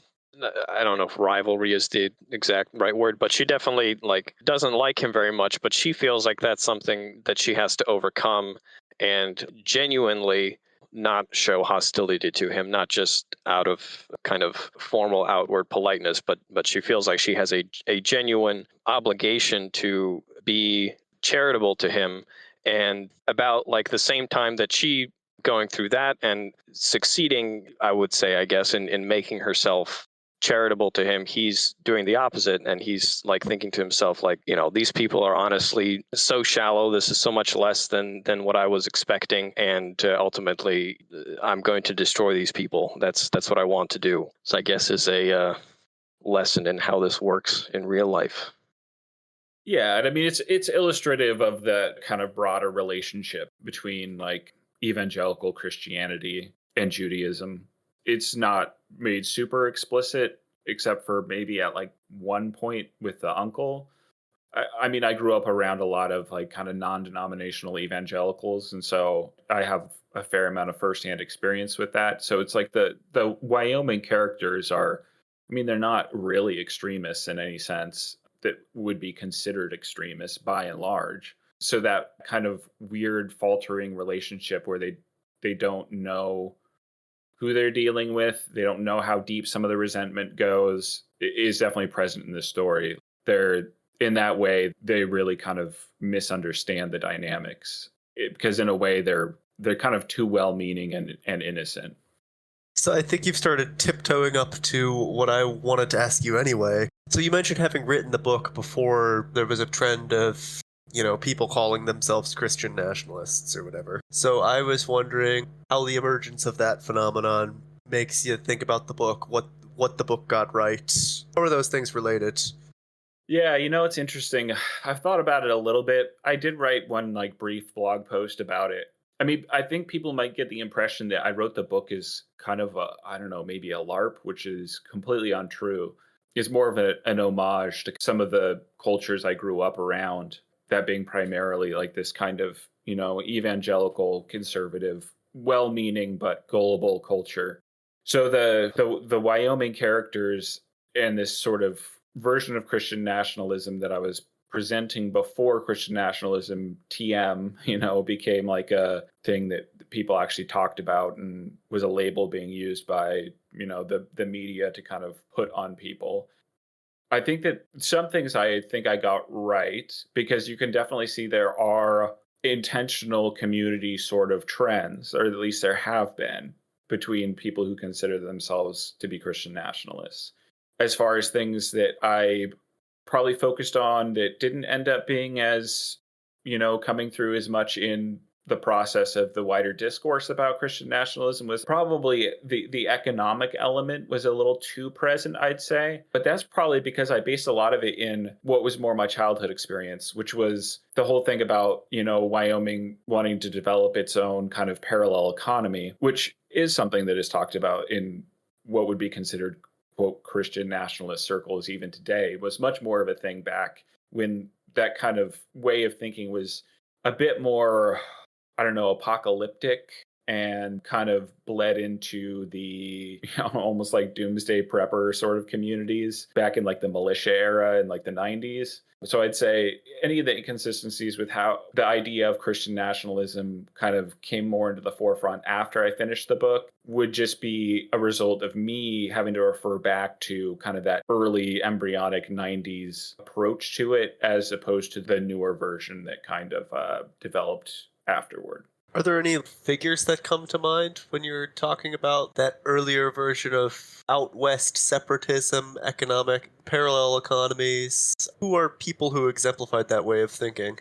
I don't know if rivalry is the exact right word, but she definitely like doesn't like him very much, but she feels like that's something that she has to overcome and genuinely not show hostility to him, not just out of kind of formal outward politeness, but she feels like she has a genuine obligation to be charitable to him. And about like the same time that she going through that and succeeding, I would say, I guess, in making herself charitable to him, he's doing the opposite, and he's like thinking to himself like, these people are honestly so shallow, this is so much less than what I was expecting, and ultimately I'm going to destroy these people. That's what I want to do. So I guess is a lesson in how this works in real life. Yeah, and I mean it's illustrative of that kind of broader relationship between like evangelical Christianity and Judaism. It's not made super explicit except for maybe at like one point with the uncle. I mean, I grew up around a lot of like kind of non-denominational evangelicals, and so I have a fair amount of firsthand experience with that. So it's like the Wyoming characters are, I mean, they're not really extremists in any sense that would be considered extremists by and large. So that kind of weird faltering relationship where they don't know who they're dealing with, they don't know how deep some of the resentment goes, is definitely present in this story. They're in that way, they really kind of misunderstand the dynamics because in a way they're kind of too well-meaning and innocent. So I think you've started tiptoeing up to what I wanted to ask you anyway. So you mentioned having written the book before there was a trend of, people calling themselves Christian nationalists or whatever. So I was wondering how the emergence of that phenomenon makes you think about the book, what the book got right. How are those things related? Yeah, it's interesting. I've thought about it a little bit. I did write one like brief blog post about it. I mean, I think people might get the impression that I wrote the book as kind of a, I don't know, maybe a LARP, which is completely untrue. It's more of an homage to some of the cultures I grew up around, that being primarily like this kind of, evangelical, conservative, well-meaning but gullible culture. So the Wyoming characters and this sort of version of Christian nationalism that I was presenting before Christian nationalism TM, became like a thing that people actually talked about and was a label being used by, the media to kind of put on people. I think that some things I think I got right, because you can definitely see there are intentional community sort of trends, or at least there have been, between people who consider themselves to be Christian nationalists. As far as things that I probably focused on that didn't end up being as, coming through as much in the process of the wider discourse about Christian nationalism, was probably the economic element was a little too present, I'd say. But that's probably because I based a lot of it in what was more my childhood experience, which was the whole thing about, Wyoming wanting to develop its own kind of parallel economy, which is something that is talked about in what would be considered quote Christian nationalist circles even today. Was much more of a thing back when that kind of way of thinking was a bit more, I don't know, apocalyptic, and kind of bled into the almost like doomsday prepper sort of communities back in like the militia era in like the 90s. So I'd say any of the inconsistencies with how the idea of Christian nationalism kind of came more into the forefront after I finished the book would just be a result of me having to refer back to kind of that early embryonic 90s approach to it, as opposed to the newer version that kind of developed afterward. Are there any figures that come to mind when you're talking about that earlier version of out west separatism, economic parallel economies? Who are people who exemplified that way of thinking?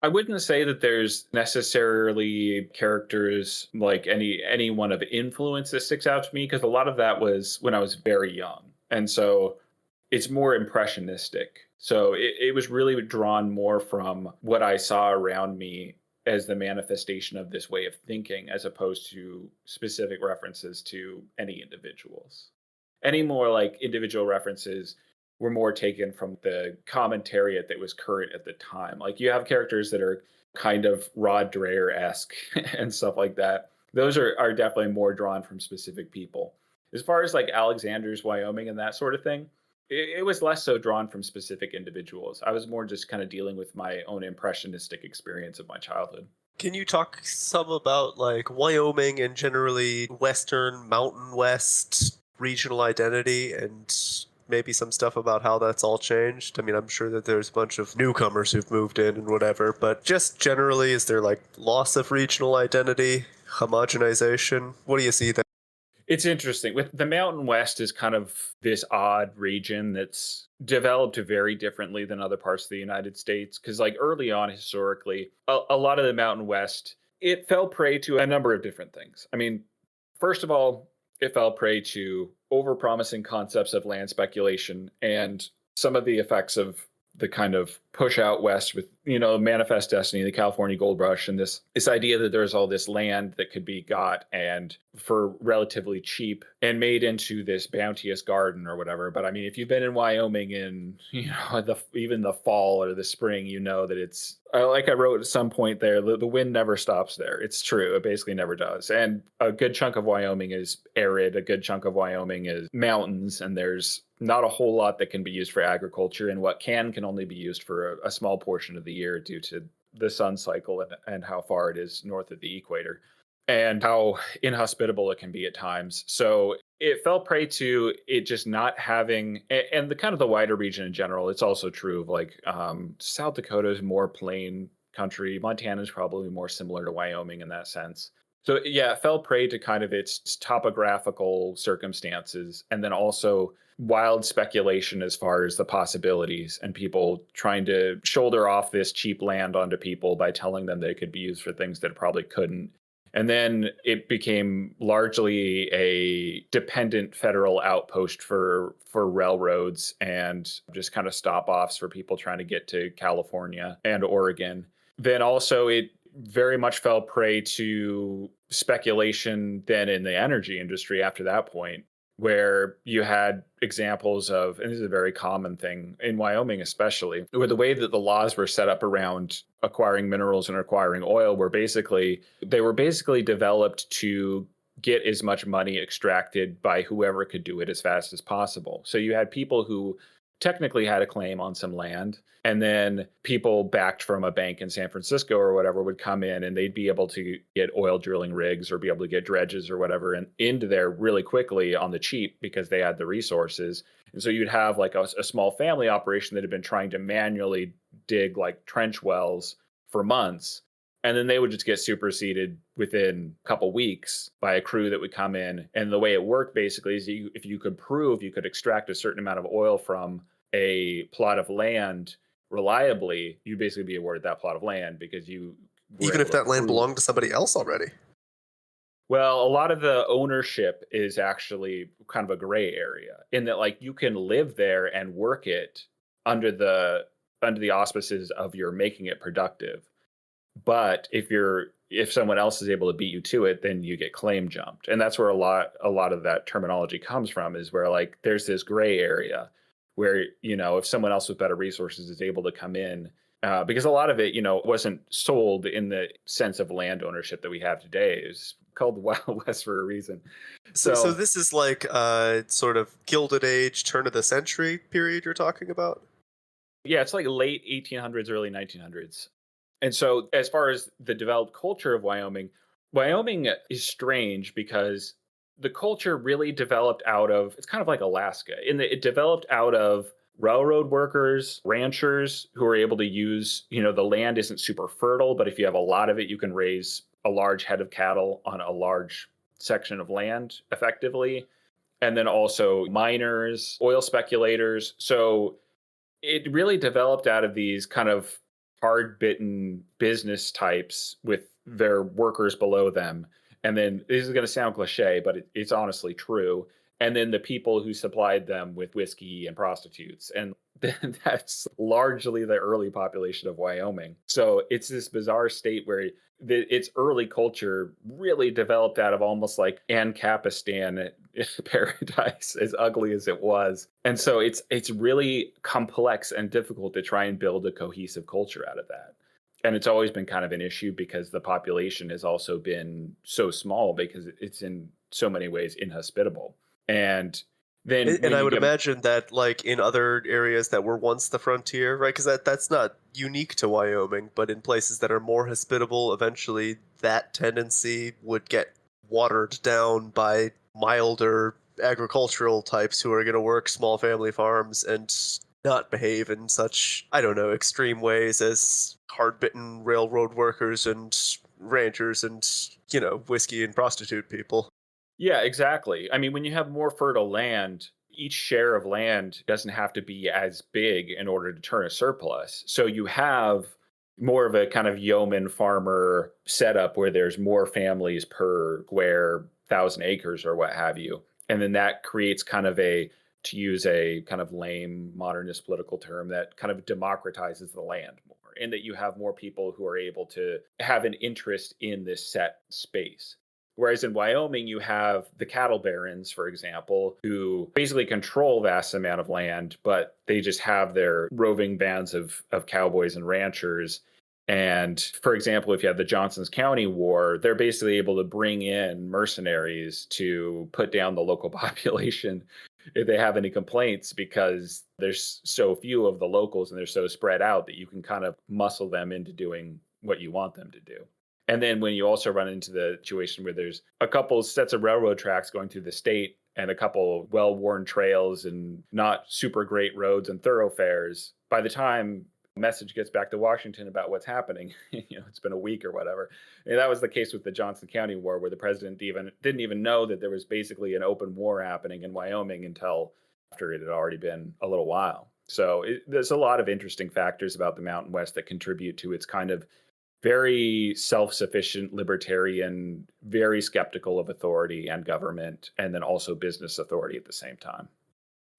I wouldn't say that there's necessarily characters like anyone of influence that sticks out to me, because a lot of that was when I was very young. And so it's more impressionistic. So it was really drawn more from what I saw around me as the manifestation of this way of thinking, as opposed to specific references to any individuals. Any more like individual references were more taken from the commentariat that was current at the time. Like you have characters that are kind of Rod Dreher esque and stuff like that. Those are definitely more drawn from specific people. As far as like Alexander's Wyoming and that sort of thing, it was less so drawn from specific individuals. I was more just kind of dealing with my own impressionistic experience of my childhood. Can you talk some about like Wyoming and generally Western Mountain West regional identity and maybe some stuff about how that's all changed? I mean, I'm sure that there's a bunch of newcomers who've moved in and whatever, but just generally, is there like loss of regional identity, homogenization? What do you see there? It's interesting. With the Mountain West is kind of this odd region that's developed very differently than other parts of the United States. Because, like early on, historically, a lot of the Mountain West, it fell prey to a number of different things. I mean, first of all, it fell prey to overpromising concepts of land speculation and some of the effects of the kind of push out west with, Manifest Destiny, the California Gold Rush, and this idea that there's all this land that could be got and for relatively cheap and made into this bounteous garden or whatever. But I mean, if you've been in Wyoming in, even the fall or the spring, you know that it's like I wrote at some point there, the wind never stops there. It's true. It basically never does. And a good chunk of Wyoming is arid. A good chunk of Wyoming is mountains, and there's not a whole lot that can be used for agriculture, and what can only be used for a small portion of the year due to the sun cycle and how far it is north of the equator and how inhospitable it can be at times. So it fell prey to it just not having, and the kind of the wider region in general. It's also true of like South Dakota is more plain country. Montana is probably more similar to Wyoming in that sense. So yeah, it fell prey to kind of its topographical circumstances, and then also wild speculation as far as the possibilities, and people trying to shoulder off this cheap land onto people by telling them they could be used for things that it probably couldn't. And then it became largely a dependent federal outpost for railroads and just kind of stop offs for people trying to get to California and Oregon. Then also it very much fell prey to speculation then in the energy industry after that point, where you had examples of, and this is a very common thing in Wyoming, especially, where the way that the laws were set up around acquiring minerals and acquiring oil they were basically developed to get as much money extracted by whoever could do it as fast as possible. So you had people who technically had a claim on some land, and then people backed from a bank in San Francisco or whatever would come in and they'd be able to get oil drilling rigs or be able to get dredges or whatever and into there really quickly on the cheap because they had the resources. And so you'd have like a small family operation that had been trying to manually dig like trench wells for months. And then they would just get superseded within a couple weeks by a crew that would come in. And the way it worked basically is if you could prove you could extract a certain amount of oil from a plot of land reliably, you'd basically be awarded that plot of land because you were Even able if to that land prove. belonged to somebody else already. Well, a lot of the ownership is actually kind of a gray area in that like you can live there and work it under the auspices of your making it productive. But if someone else is able to beat you to it, then you get claim jumped. And that's where a lot of that terminology comes from, is where like there's this gray area where, if someone else with better resources is able to come in, because a lot of it, wasn't sold in the sense of land ownership that we have today. It's called the Wild West for a reason. So So this is like sort of Gilded Age, turn of the century period you're talking about? yeah, it's like late 1800s, early 1900s. And so, as far as the developed culture of Wyoming, Wyoming is strange because the culture really developed out of, it's kind of like Alaska, in that it developed out of railroad workers, ranchers who are able to use, the land isn't super fertile, but if you have a lot of it, you can raise a large head of cattle on a large section of land effectively. And then also miners, oil speculators. So, it really developed out of these kind of hard bitten business types with their workers below them. And then this is going to sound cliche, but it's honestly true. And then the people who supplied them with whiskey and prostitutes. And that's largely the early population of Wyoming. So it's this bizarre state where its early culture really developed out of almost like Ancapistan paradise, as ugly as it was. And so it's really complex and difficult to try and build a cohesive culture out of that. And it's always been kind of an issue because the population has also been so small because it's in so many ways inhospitable. And then And when I you would get imagine that, like in other areas that were once the frontier, right? Because that's not unique to Wyoming, but in places that are more hospitable, eventually that tendency would get watered down by milder agricultural types who are going to work small family farms and not behave in such, I don't know, extreme ways as hard-bitten railroad workers and ranchers and, whiskey and prostitute people. Yeah, exactly. I mean, when you have more fertile land, each share of land doesn't have to be as big in order to turn a surplus. So you have more of a kind of yeoman farmer setup where there's more families per square thousand acres or what have you. And then that creates kind of to use a kind of lame modernist political term, that kind of democratizes the land more, in that you have more people who are able to have an interest in this set space. Whereas in Wyoming, you have the cattle barons, for example, who basically control vast amount of land, but they just have their roving bands of cowboys and ranchers. And for example, if you have the Johnsons County War, they're basically able to bring in mercenaries to put down the local population if they have any complaints, because there's so few of the locals and they're so spread out that you can kind of muscle them into doing what you want them to do. And then when you also run into the situation where there's a couple sets of railroad tracks going through the state and a couple well-worn trails and not super great roads and thoroughfares, by the time message gets back to Washington about what's happening. It's been a week or whatever. And that was the case with the Johnson County War, where the president didn't even know that there was basically an open war happening in Wyoming until after it had already been a little while. So there's a lot of interesting factors about the Mountain West that contribute to its kind of very self-sufficient, libertarian, very skeptical of authority and government, and then also business authority at the same time.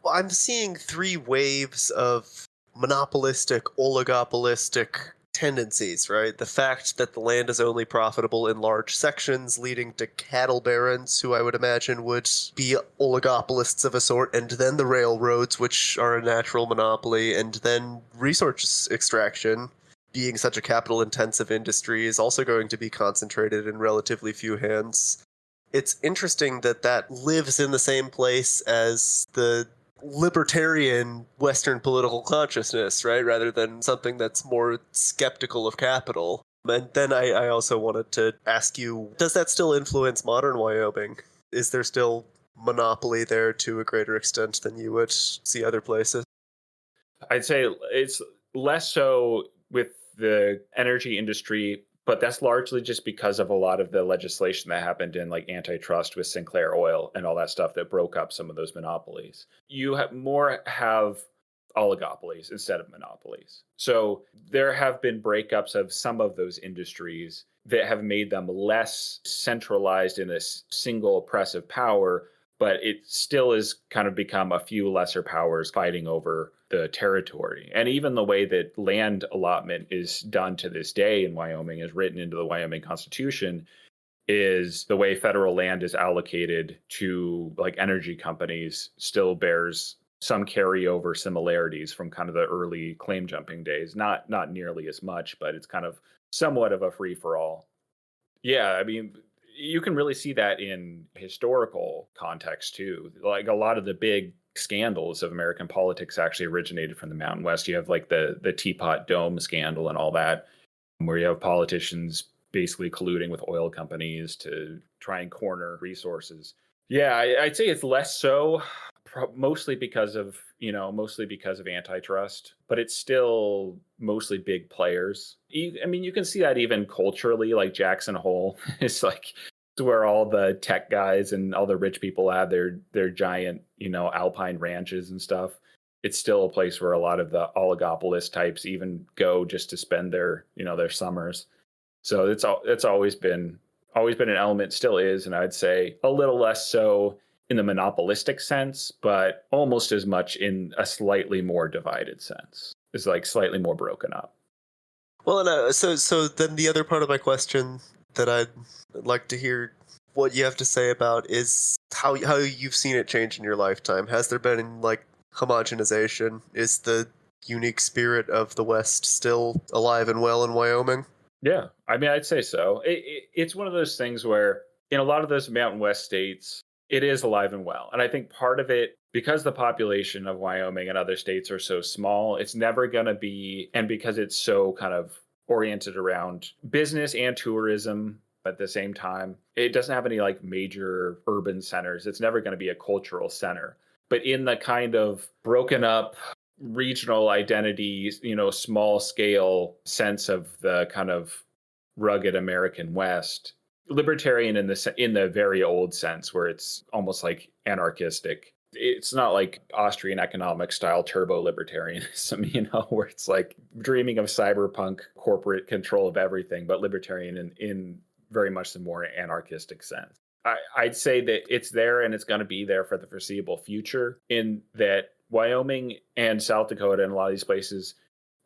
Well, I'm seeing three waves of monopolistic, oligopolistic tendencies, right? The fact that the land is only profitable in large sections, leading to cattle barons, who I would imagine would be oligopolists of a sort, and then the railroads, which are a natural monopoly, and then resource extraction, being such a capital-intensive industry, is also going to be concentrated in relatively few hands. It's interesting that that lives in the same place as the libertarian Western political consciousness, right? Rather than something that's more skeptical of capital. And then I also wanted to ask you, does that still influence modern Wyoming? Is there still monopoly there to a greater extent than you would see other places? I'd say it's less so with the energy industry, but that's largely just because of a lot of the legislation that happened in like antitrust with Sinclair Oil and all that stuff that broke up some of those monopolies. You have oligopolies instead of monopolies. So there have been breakups of some of those industries that have made them less centralized in a single oppressive power, but it still has kind of become a few lesser powers fighting over the territory. And even the way that land allotment is done to this day in Wyoming, is written into the Wyoming Constitution, is the way federal land is allocated to like energy companies still bears some carryover similarities from kind of the early claim jumping days. Not nearly as much, but it's kind of somewhat of a free for all. Yeah, I mean, you can really see that in historical context too. Like a lot of the big scandals of American politics actually originated from the Mountain West. You have like the Teapot Dome scandal and all that, where you have politicians basically colluding with oil companies to try and corner resources. Yeah, I'd say it's less so, mostly because of antitrust, but it's still mostly big players. I mean, you can see that even culturally, like Jackson Hole is like it's where all the tech guys and all the rich people have their giant, alpine ranches and stuff. It's still a place where a lot of the oligopolist types even go just to spend their summers. So it's always been an element, still is, and I'd say a little less so in the monopolistic sense, but almost as much in a slightly more divided sense. It's like slightly more broken up. Well, and so then the other part of my question that I'd like to hear what you have to say about is how you've seen it change in your lifetime. Has there been like homogenization? Is the unique spirit of the West still alive and well in Wyoming? Yeah, I mean, I'd say so. It's one of those things where in a lot of those Mountain West states, it is alive and well. And I think part of it, because the population of Wyoming and other states are so small, it's never going to be, and because it's so kind of oriented around business and tourism at the same time, it doesn't have any like major urban centers. It's never going to be a cultural center. But in the kind of broken up regional identities, small scale sense of the kind of rugged American West, libertarian in the very old sense, where it's almost like anarchistic. It's not like Austrian economic style turbo libertarianism, where it's like dreaming of cyberpunk corporate control of everything, but libertarian in very much the more anarchistic sense. I'd say that it's there and it's going to be there for the foreseeable future, in that Wyoming and South Dakota and a lot of these places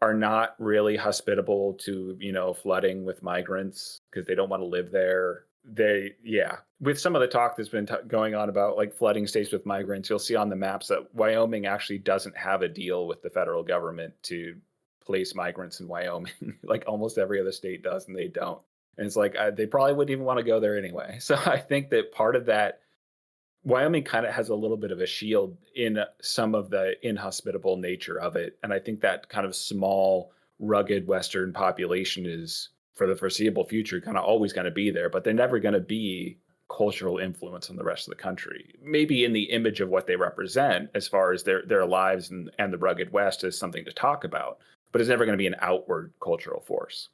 are not really hospitable to, flooding with migrants because they don't want to live there. With some of the talk that's been going on about like flooding states with migrants, you'll see on the maps that Wyoming actually doesn't have a deal with the federal government to place migrants in Wyoming. Like almost every other state does, and they don't. And it's like they probably wouldn't even want to go there anyway. So I think that part of that, Wyoming kind of has a little bit of a shield in some of the inhospitable nature of it. And I think that kind of small, rugged Western population is, for the foreseeable future, kind of always going to be there, but they're never going to be cultural influence on the rest of the country. Maybe in the image of what they represent as far as their lives and the rugged West is something to talk about. but it's never going to be an outward cultural force.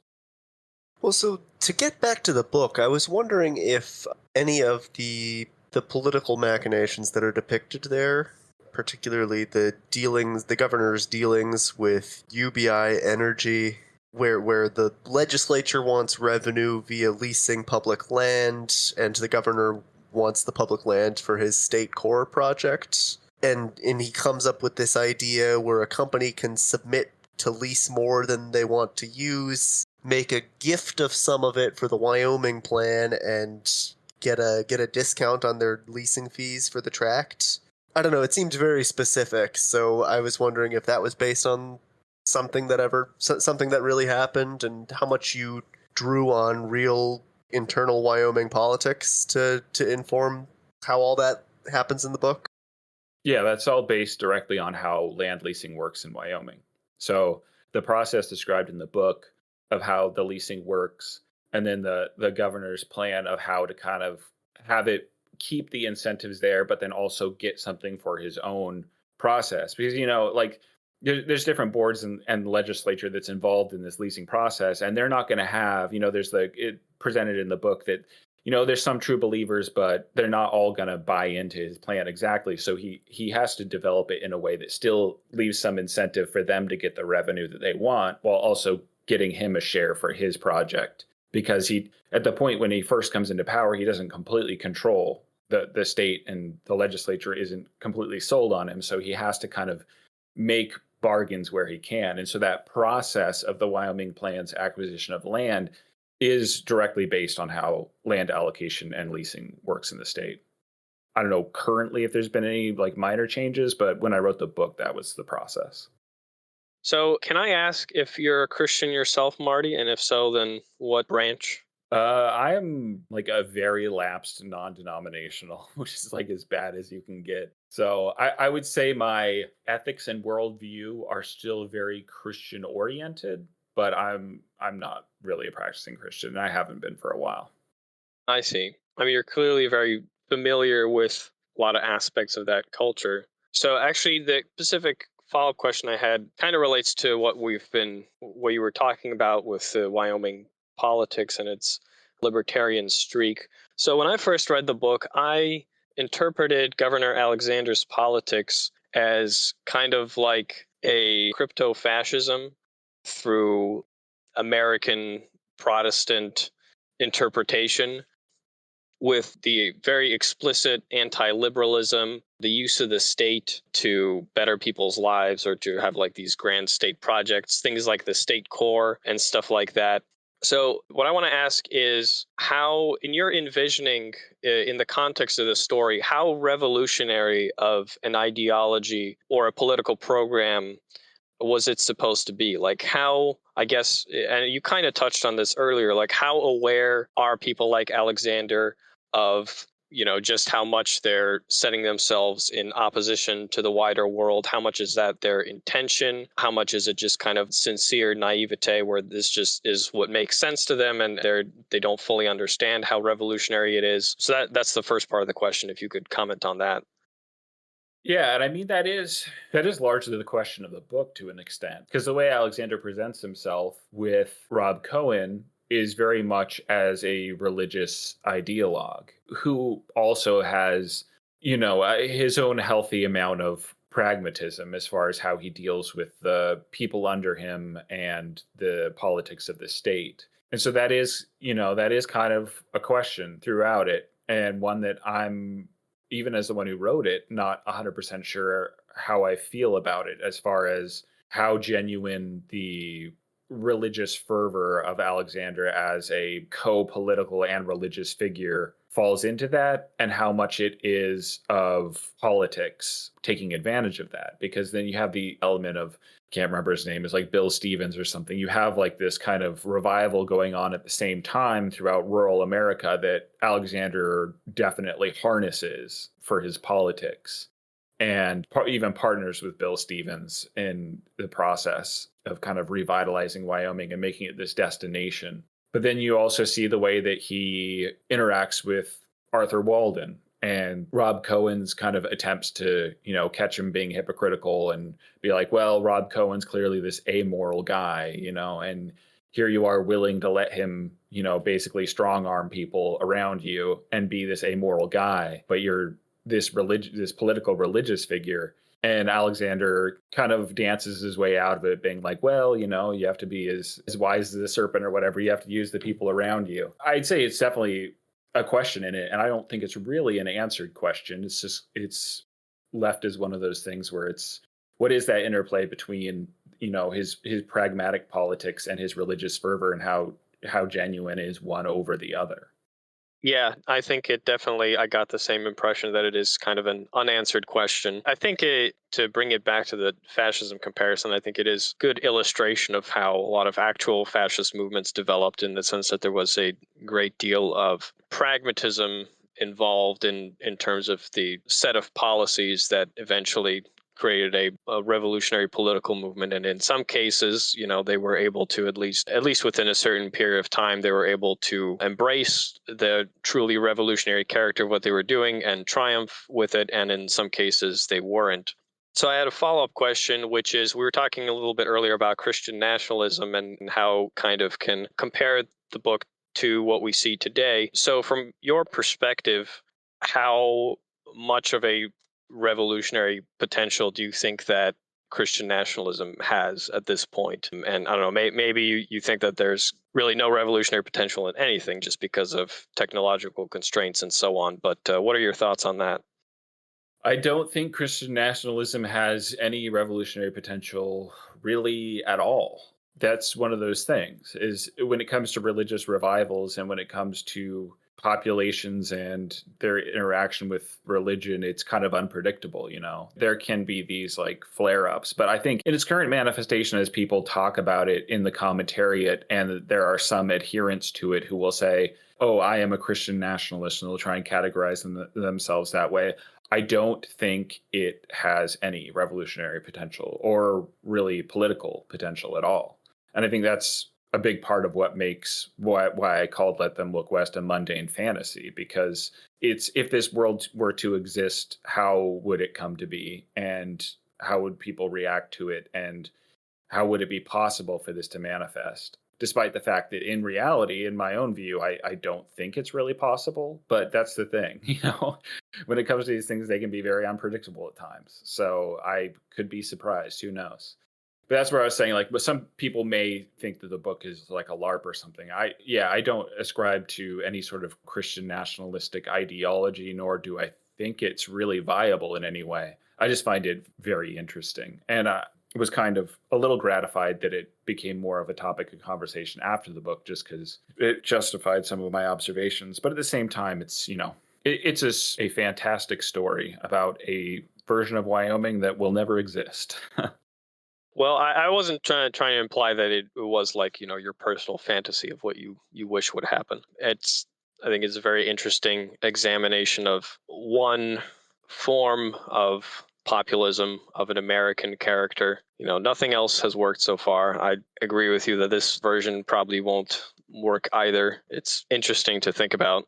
Well, so to get back to the book, I was wondering if any of the political machinations that are depicted there, particularly the governor's dealings with UBI Energy, where the legislature wants revenue via leasing public land, and the governor wants the public land for his state core project. And he comes up with this idea where a company can submit to lease more than they want to use, make a gift of some of it for the Wyoming plan, and get a discount on their leasing fees for the tract. I don't know, it seemed very specific, so I was wondering if that was based on something that really happened, and how much you drew on real internal Wyoming politics to inform how all that happens in the book. Yeah, that's all based directly on how land leasing works in Wyoming. So the process described in the book of how the leasing works, and then the governor's plan of how to kind of have it keep the incentives there, but then also get something for his own process. Because, like there's different boards and legislature that's involved in this leasing process, and they're not going to have, there's it presented in the book that there's some true believers, but they're not all going to buy into his plan exactly. So he has to develop it in a way that still leaves some incentive for them to get the revenue that they want, while also getting him a share for his project. Because at the point when he first comes into power, he doesn't completely control the state, and the legislature isn't completely sold on him. So he has to kind of make bargains where he can. And so that process of the Wyoming plan's acquisition of land is directly based on how land allocation and leasing works in the state. I don't know currently if there's been any like minor changes, but when I wrote the book, that was the process. So, can I ask if you're a Christian yourself, Marty? And if so, then what branch? I am like a very lapsed non-denominational, which is like as bad as you can get. So I would say my ethics and worldview are still very Christian oriented, but I'm not really a practicing Christian, and I haven't been for a while. I see. I mean, you're clearly very familiar with a lot of aspects of that culture. So, actually, the specific follow-up question I had kind of relates to what you were talking about with the Wyoming politics and its libertarian streak. So, when I first read the book, I interpreted Governor Alexander's politics as kind of like a crypto fascism through American Protestant interpretation, with the very explicit anti-liberalism, the use of the state to better people's lives or to have like these grand state projects, things like the state core and stuff like that. So, what I want to ask is how, in your envisioning, in the context of the story, how revolutionary of an ideology or a political program was it supposed to be? Like, how, I guess, and you kind of touched on this earlier, like, how aware are people like Alexander of, just how much they're setting themselves in opposition to the wider world? How much is that their intention? How much is it just kind of sincere naivete where this just is what makes sense to them, and they don't fully understand how revolutionary it is? So that's the first part of the question, if you could comment on that. Yeah, and I mean that is largely the question of the book to an extent, because the way Alexander presents himself with Rob Cohen is very much as a religious ideologue who also has, his own healthy amount of pragmatism as far as how he deals with the people under him and the politics of the state. And so that is kind of a question throughout it, and one that I'm, even as the one who wrote it, not 100% sure how I feel about it, as far as how genuine the religious fervor of Alexander as a co-political and religious figure falls into that, and how much it is of politics taking advantage of that. Because then you have the element of, can't remember his name, is like Bill Stevens or something. You have like this kind of revival going on at the same time throughout rural America that Alexander definitely harnesses for his politics, and even partners with Bill Stevens in the process of kind of revitalizing Wyoming and making it this destination. But then you also see the way that he interacts with Arthur Walden and Rob Cohen's kind of attempts to, catch him being hypocritical and be like, well, Rob Cohen's clearly this amoral guy, and here you are willing to let him, basically strong arm people around you and be this amoral guy, but you're this political religious figure. And Alexander kind of dances his way out of it, being like, well, you have to be as wise as a serpent or whatever. You have to use the people around you. I'd say it's definitely a question in it. And I don't think it's really an answered question. It's left as one of those things where it's, what is that interplay between, his pragmatic politics and his religious fervor, and how genuine is one over the other? Yeah, I think it definitely, I got the same impression that it is kind of an unanswered question. I think to bring it back to the fascism comparison, I think it is good illustration of how a lot of actual fascist movements developed, in the sense that there was a great deal of pragmatism involved in terms of the set of policies that eventually created a revolutionary political movement. And in some cases, they were able to, at least within a certain period of time, they were able to embrace the truly revolutionary character of what they were doing and triumph with it. And in some cases they weren't. So I had a follow-up question, which is, we were talking a little bit earlier about Christian nationalism and how kind of can compare the book to what we see today. So from your perspective, how much of a revolutionary potential do you think that Christian nationalism has at this point? And I don't know, maybe you think that there's really no revolutionary potential in anything just because of technological constraints and so on. But what are your thoughts on that? I don't think Christian nationalism has any revolutionary potential really at all. That's one of those things, is when it comes to religious revivals and when it comes to populations and their interaction with religion, it's kind of unpredictable. There can be these like flare ups, but I think in its current manifestation, as people talk about it in the commentariat, and there are some adherents to it who will say, oh, I am a Christian nationalist, and they'll try and categorize themselves that way. I don't think it has any revolutionary potential or really political potential at all. And I think that's a big part of what makes why I called Let Them Look West a mundane fantasy, because it's, if this world were to exist, how would it come to be, and how would people react to it, and how would it be possible for this to manifest? Despite the fact that in reality, in my own view, I don't think it's really possible. But that's the thing, when it comes to these things, they can be very unpredictable at times. So I could be surprised. Who knows? But that's where I was saying, like, but some people may think that the book is like a LARP or something. I don't ascribe to any sort of Christian nationalistic ideology, nor do I think it's really viable in any way. I just find it very interesting. And was kind of a little gratified that it became more of a topic of conversation after the book, just because it justified some of my observations. But at the same time, it's a fantastic story about a version of Wyoming that will never exist. Well, I wasn't trying to imply that it was like, your personal fantasy of what you wish would happen. I think it's a very interesting examination of one form of populism of an American character. Nothing else has worked so far. I agree with you that this version probably won't work either. It's interesting to think about.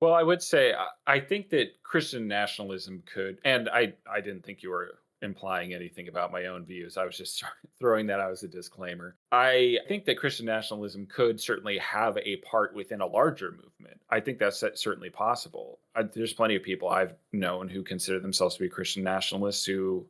Well, I would say I think that Christian nationalism could, and I didn't think you were implying anything about my own views. I was just throwing that out as a disclaimer. I think that Christian nationalism could certainly have a part within a larger movement. I think that's certainly possible. There's plenty of people I've known who consider themselves to be Christian nationalists who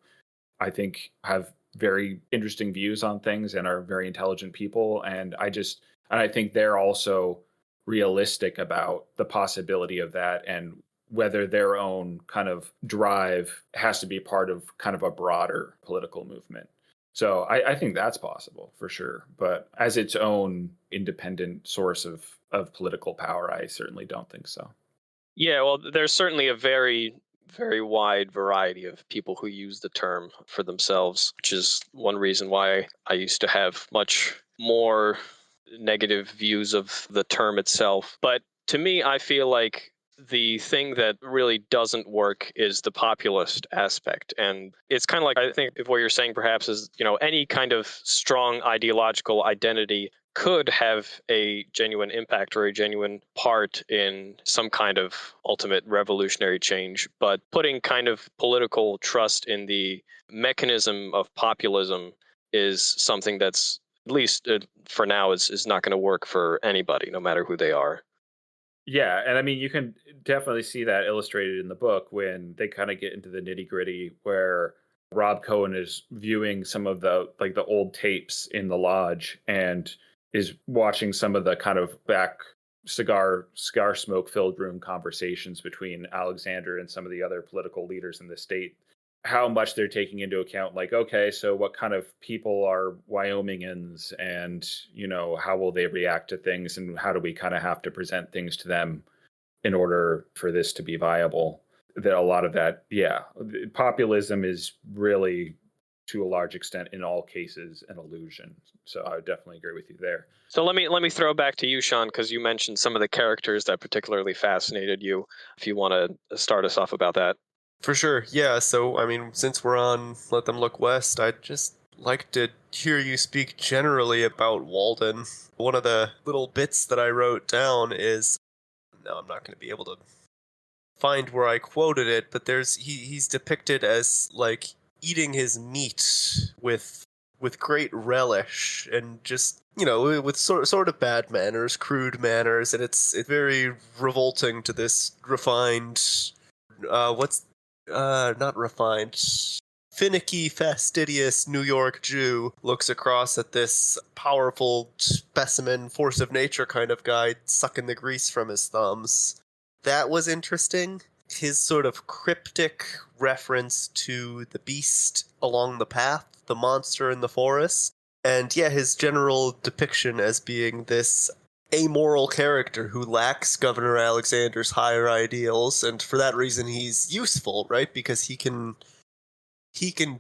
I think have very interesting views on things and are very intelligent people. And I think they're also realistic about the possibility of that, and whether their own kind of drive has to be part of kind of a broader political movement. So I think that's possible for sure. But as its own independent source of political power, I certainly don't think so. Yeah, well, there's certainly a very, very wide variety of people who use the term for themselves, which is one reason why I used to have much more negative views of the term itself. But to me, I feel like the thing that really doesn't work is the populist aspect. And it's kind of like, I think, if what you're saying perhaps is, any kind of strong ideological identity could have a genuine impact or a genuine part in some kind of ultimate revolutionary change. But putting kind of political trust in the mechanism of populism is something that's, at least for now, is not going to work for anybody, no matter who they are. Yeah, and I mean, you can definitely see that illustrated in the book when they kind of get into the nitty-gritty where Rob Cohen is viewing some of the like the old tapes in the lodge and is watching some of the kind of back cigar smoke filled room conversations between Alexander and some of the other political leaders in the state, how much they're taking into account, like, okay, so what kind of people are Wyomingans, and how will they react to things, and how do we kind of have to present things to them in order for this to be viable. That a lot of that, yeah, populism is really, to a large extent, in all cases, an illusion. So I would definitely agree with you there. So let me throw back to you, Shawn, because you mentioned some of the characters that particularly fascinated you. If you want to start us off about that. For sure. Yeah, so I mean, since we're on Let Them Look West, I'd just like to hear you speak generally about Walden. One of the little bits that I wrote down is, no, I'm not going to be able to find where I quoted it, but he's depicted as like eating his meat with great relish and just with sort of bad manners, crude manners, and it's very revolting to this refined what's not refined, finicky, fastidious New York Jew looks across at this powerful specimen, force of nature kind of guy sucking the grease from his thumbs. That was interesting. His sort of cryptic reference to the beast along the path, the monster in the forest, and yeah, his general depiction as being this amoral character who lacks Governor Alexander's higher ideals, and for that reason he's useful, right? Because he can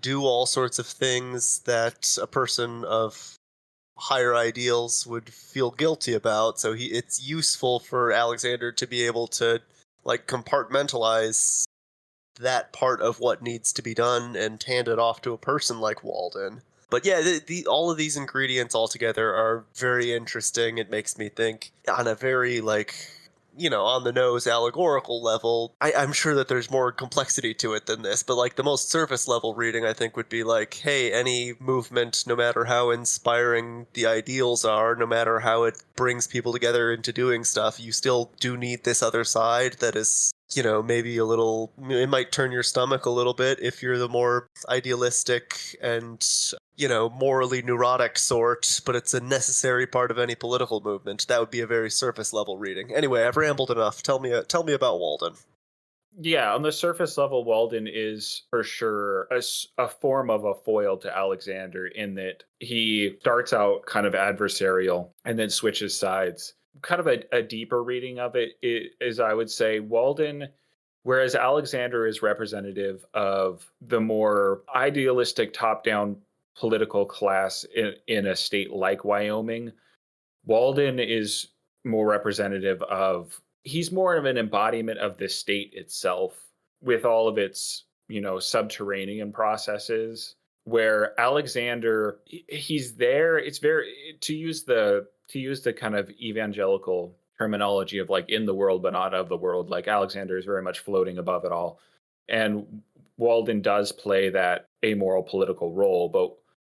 do all sorts of things that a person of higher ideals would feel guilty about. So it's useful for Alexander to be able to like compartmentalize that part of what needs to be done and hand it off to a person like Walden. But yeah, all of these ingredients all together are very interesting. It makes me think on a very on the nose allegorical level. I'm sure that there's more complexity to it than this, but like the most surface level reading I think would be like, hey, any movement, no matter how inspiring the ideals are, no matter how it brings people together into doing stuff, you still do need this other side that is maybe a little, it might turn your stomach a little bit if you're the more idealistic and morally neurotic sort, but it's a necessary part of any political movement. That would be a very surface level reading. Anyway, I've rambled enough. Tell me about Walden. Yeah, on the surface level, Walden is for sure a form of a foil to Alexander in that he starts out kind of adversarial and then switches sides. Kind of a deeper reading of it is, I would say, Walden, whereas Alexander is representative of the more idealistic top-down political class in a state like Wyoming, Walden is more representative of, he's more of an embodiment of the state itself with all of its, subterranean processes, where Alexander, he's there. It's very, to use the kind of evangelical terminology of like in the world but not of the world, like Alexander is very much floating above it all. And Walden does play that amoral political role, but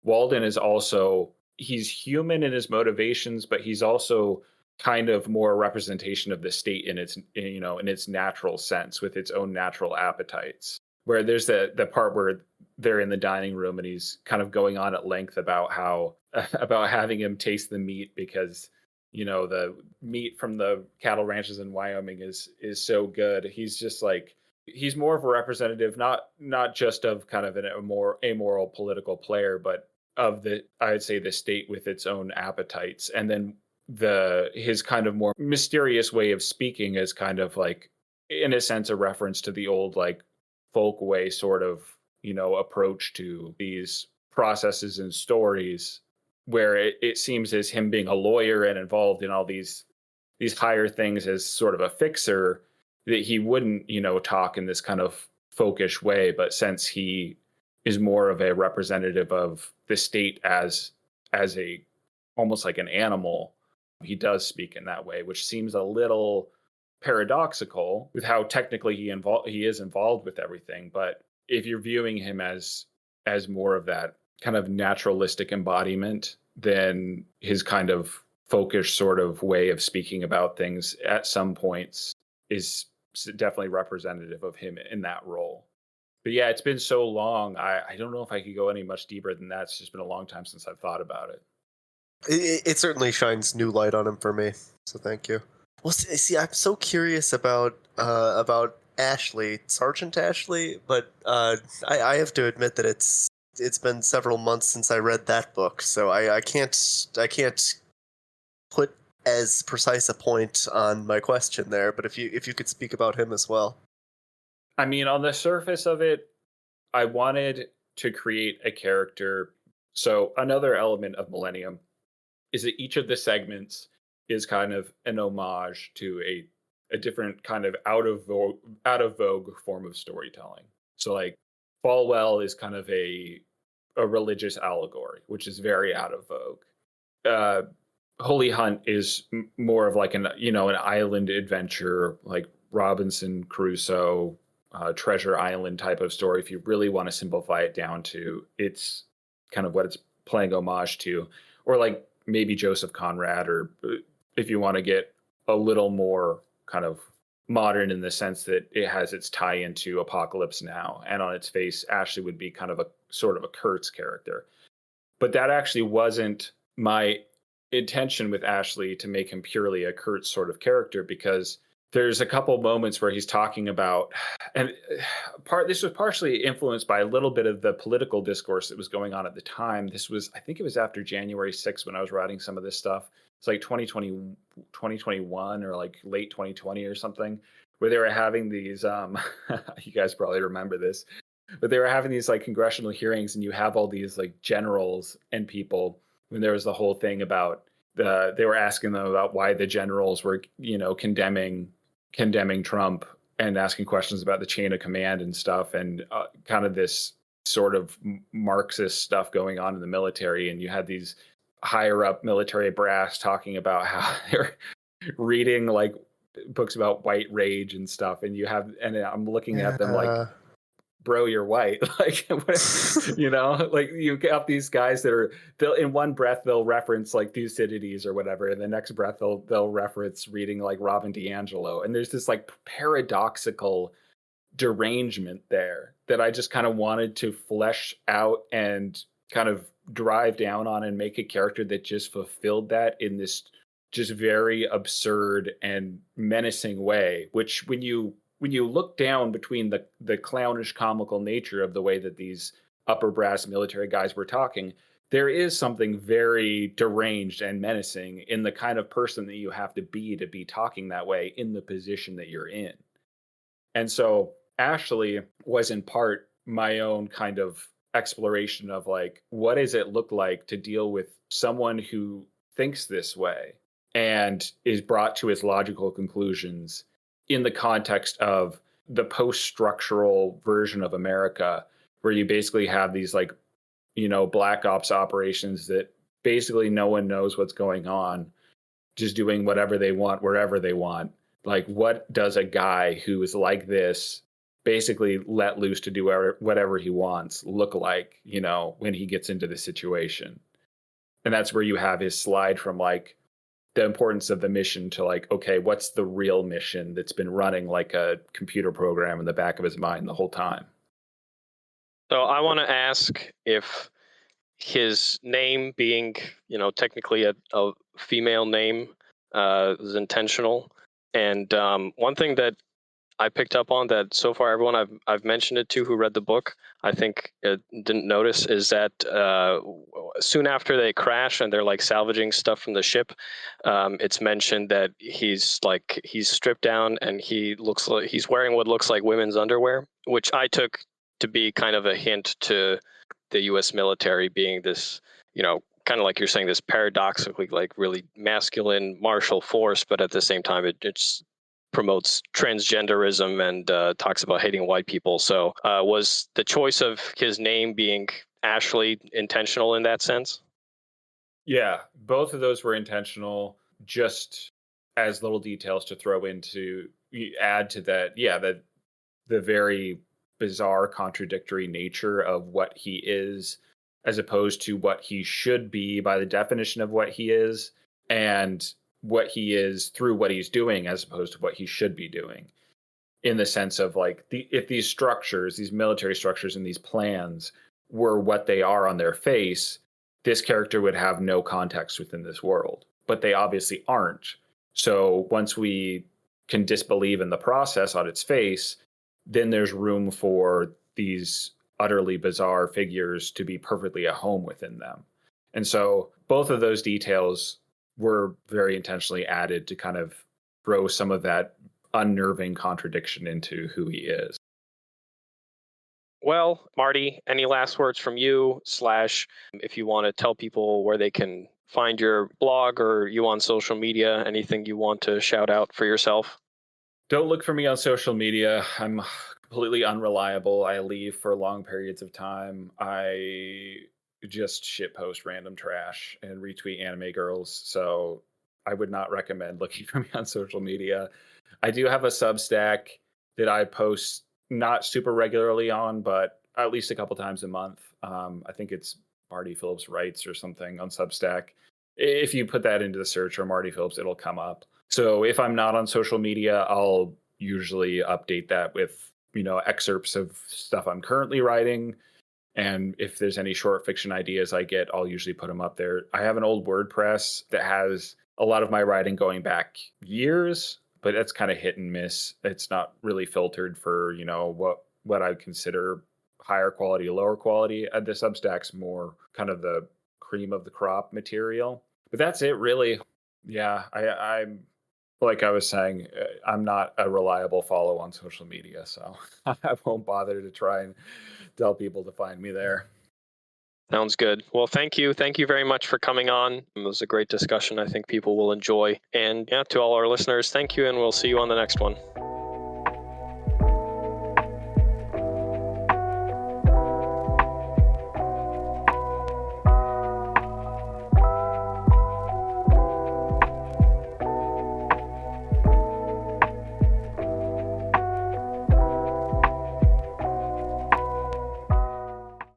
Walden is also, he's human in his motivations, but he's also kind of more a representation of the state in its in its natural sense, with its own natural appetites. Where there's the part where they're in the dining room and he's kind of going on at length about how about having him taste the meat because the meat from the cattle ranches in Wyoming is so good. He's just like, he's more of a representative, not just of kind of a more amoral political player, but of the, I'd say, the state with its own appetites. And then his kind of more mysterious way of speaking is kind of like, in a sense, a reference to the old like folk way sort of approach to these processes and stories, where it seems as him being a lawyer and involved in all these higher things as sort of a fixer, that he wouldn't talk in this kind of folkish way. But since he is more of a representative of the state as a almost like an animal, he does speak in that way, which seems a little paradoxical with how technically he is involved with everything. But if you're viewing him as more of that kind of naturalistic embodiment, then his kind of folkish sort of way of speaking about things at some points is definitely representative of him in that role. But yeah, it's been so long. I don't know if I could go any much deeper than that. It's just been a long time since I've thought about it. It certainly shines new light on him for me. So thank you. Well, see, I'm so curious about Ashleigh, Sergeant Ashleigh, but I have to admit that it's been several months since I read that book, so I can't put as precise a point on my question there. But if you could speak about him as well. I mean, on the surface of it, I wanted to create a character. So another element of Millennium is that each of the segments is kind of an homage to a different kind of out of vogue form of storytelling. So like Falwell is kind of a religious allegory, which is very out of vogue. Uh, Holy Hunt is more of like an island adventure, like Robinson Crusoe, Treasure Island type of story. If you really want to simplify it down to it's kind of what it's playing homage to, or like maybe Joseph Conrad, or if you want to get a little more kind of modern in the sense that it has its tie into Apocalypse Now, and on its face, Ashley would be kind of a sort of a Kurtz character. But that actually wasn't my intention with Ashleigh, to make him purely a Kurtz sort of character, because there's a couple moments where he's talking about, and this was partially influenced by a little bit of the political discourse that was going on at the time. This was, I think it was after January 6th when I was writing some of this stuff. It's like 2021 or like late 2020 or something, where they were having these you guys probably remember this, but they were having these like congressional hearings, and you have all these like generals and people, when there was the whole thing about they were asking them about why the generals were condemning Trump, and asking questions about the chain of command and stuff, and kind of this sort of Marxist stuff going on in the military. And you had these higher up military brass talking about how they're reading like books about white rage and stuff. And I'm looking at them like, bro, you're white. Like, like you got these guys that they'll in one breath they'll reference like Thucydides or whatever, and the next breath they'll reference reading like Robin DiAngelo, and there's this like paradoxical derangement there that I just kind of wanted to flesh out and kind of drive down on, and make a character that just fulfilled that in this just very absurd and menacing way, which when you look down between the clownish comical nature of the way that these upper brass military guys were talking, there is something very deranged and menacing in the kind of person that you have to be talking that way in the position that you're in. And so Ashleigh was in part my own kind of exploration of like, what does it look like to deal with someone who thinks this way and is brought to his logical conclusions in the context of the post-structural version of America, where you basically have these like, black ops operations that basically no one knows what's going on, just doing whatever they want, wherever they want. Like, what does a guy who is like this, basically let loose to do whatever he wants, look like, when he gets into the situation? And that's where you have his slide from like the importance of the mission to like, okay, what's the real mission that's been running like a computer program in the back of his mind the whole time? So I want to ask if his name being, technically a female name, is intentional. And one thing that I picked up on that so far everyone I've mentioned it to who read the book, I think didn't notice, is that soon after they crash and they're like salvaging stuff from the ship, it's mentioned that he's stripped down and he looks like he's wearing what looks like women's underwear, which I took to be kind of a hint to the U.S. military being this, kind of like you're saying, this paradoxically like really masculine martial force, but at the same time it's promotes transgenderism and talks about hating white people. So was the choice of his name being Ashleigh intentional in that sense? Yeah, both of those were intentional, just as little details to throw into add to that. Yeah, the very bizarre contradictory nature of what he is as opposed to what he should be by the definition of what he is, and what he is through what he's doing as opposed to what he should be doing, in the sense of like if these structures, these military structures and these plans were what they are on their face, this character would have no context within this world, but they obviously aren't. So once we can disbelieve in the process on its face, then there's room for these utterly bizarre figures to be perfectly at home within them. And so both of those details were very intentionally added to kind of throw some of that unnerving contradiction into who he is. Well, Marty, any last words from you, slash, if you want to tell people where they can find your blog or you on social media, anything you want to shout out for yourself? Don't look for me on social media. I'm completely unreliable. I leave for long periods of time. I just shitpost random trash and retweet anime girls. So I would not recommend looking for me on social media. I do have a Substack that I post not super regularly on, but at least a couple times a month. I think it's Marty Phillips Writes or something on Substack. If you put that into the search or Marty Phillips, it'll come up. So if I'm not on social media, I'll usually update that with, excerpts of stuff I'm currently writing. And if there's any short fiction ideas I get, I'll usually put them up there. I have an old WordPress that has a lot of my writing going back years, but that's kind of hit and miss. It's not really filtered for, what I consider higher quality, lower quality. The Substack's more kind of the cream of the crop material. But that's it, really. Yeah, I'm like I was saying, I'm not a reliable follow on social media, so I won't bother to try and tell people to find me there. Sounds good. Well, thank you. Thank you very much for coming on. It was a great discussion. I think people will enjoy. And yeah, to all our listeners, thank you, and we'll see you on the next one.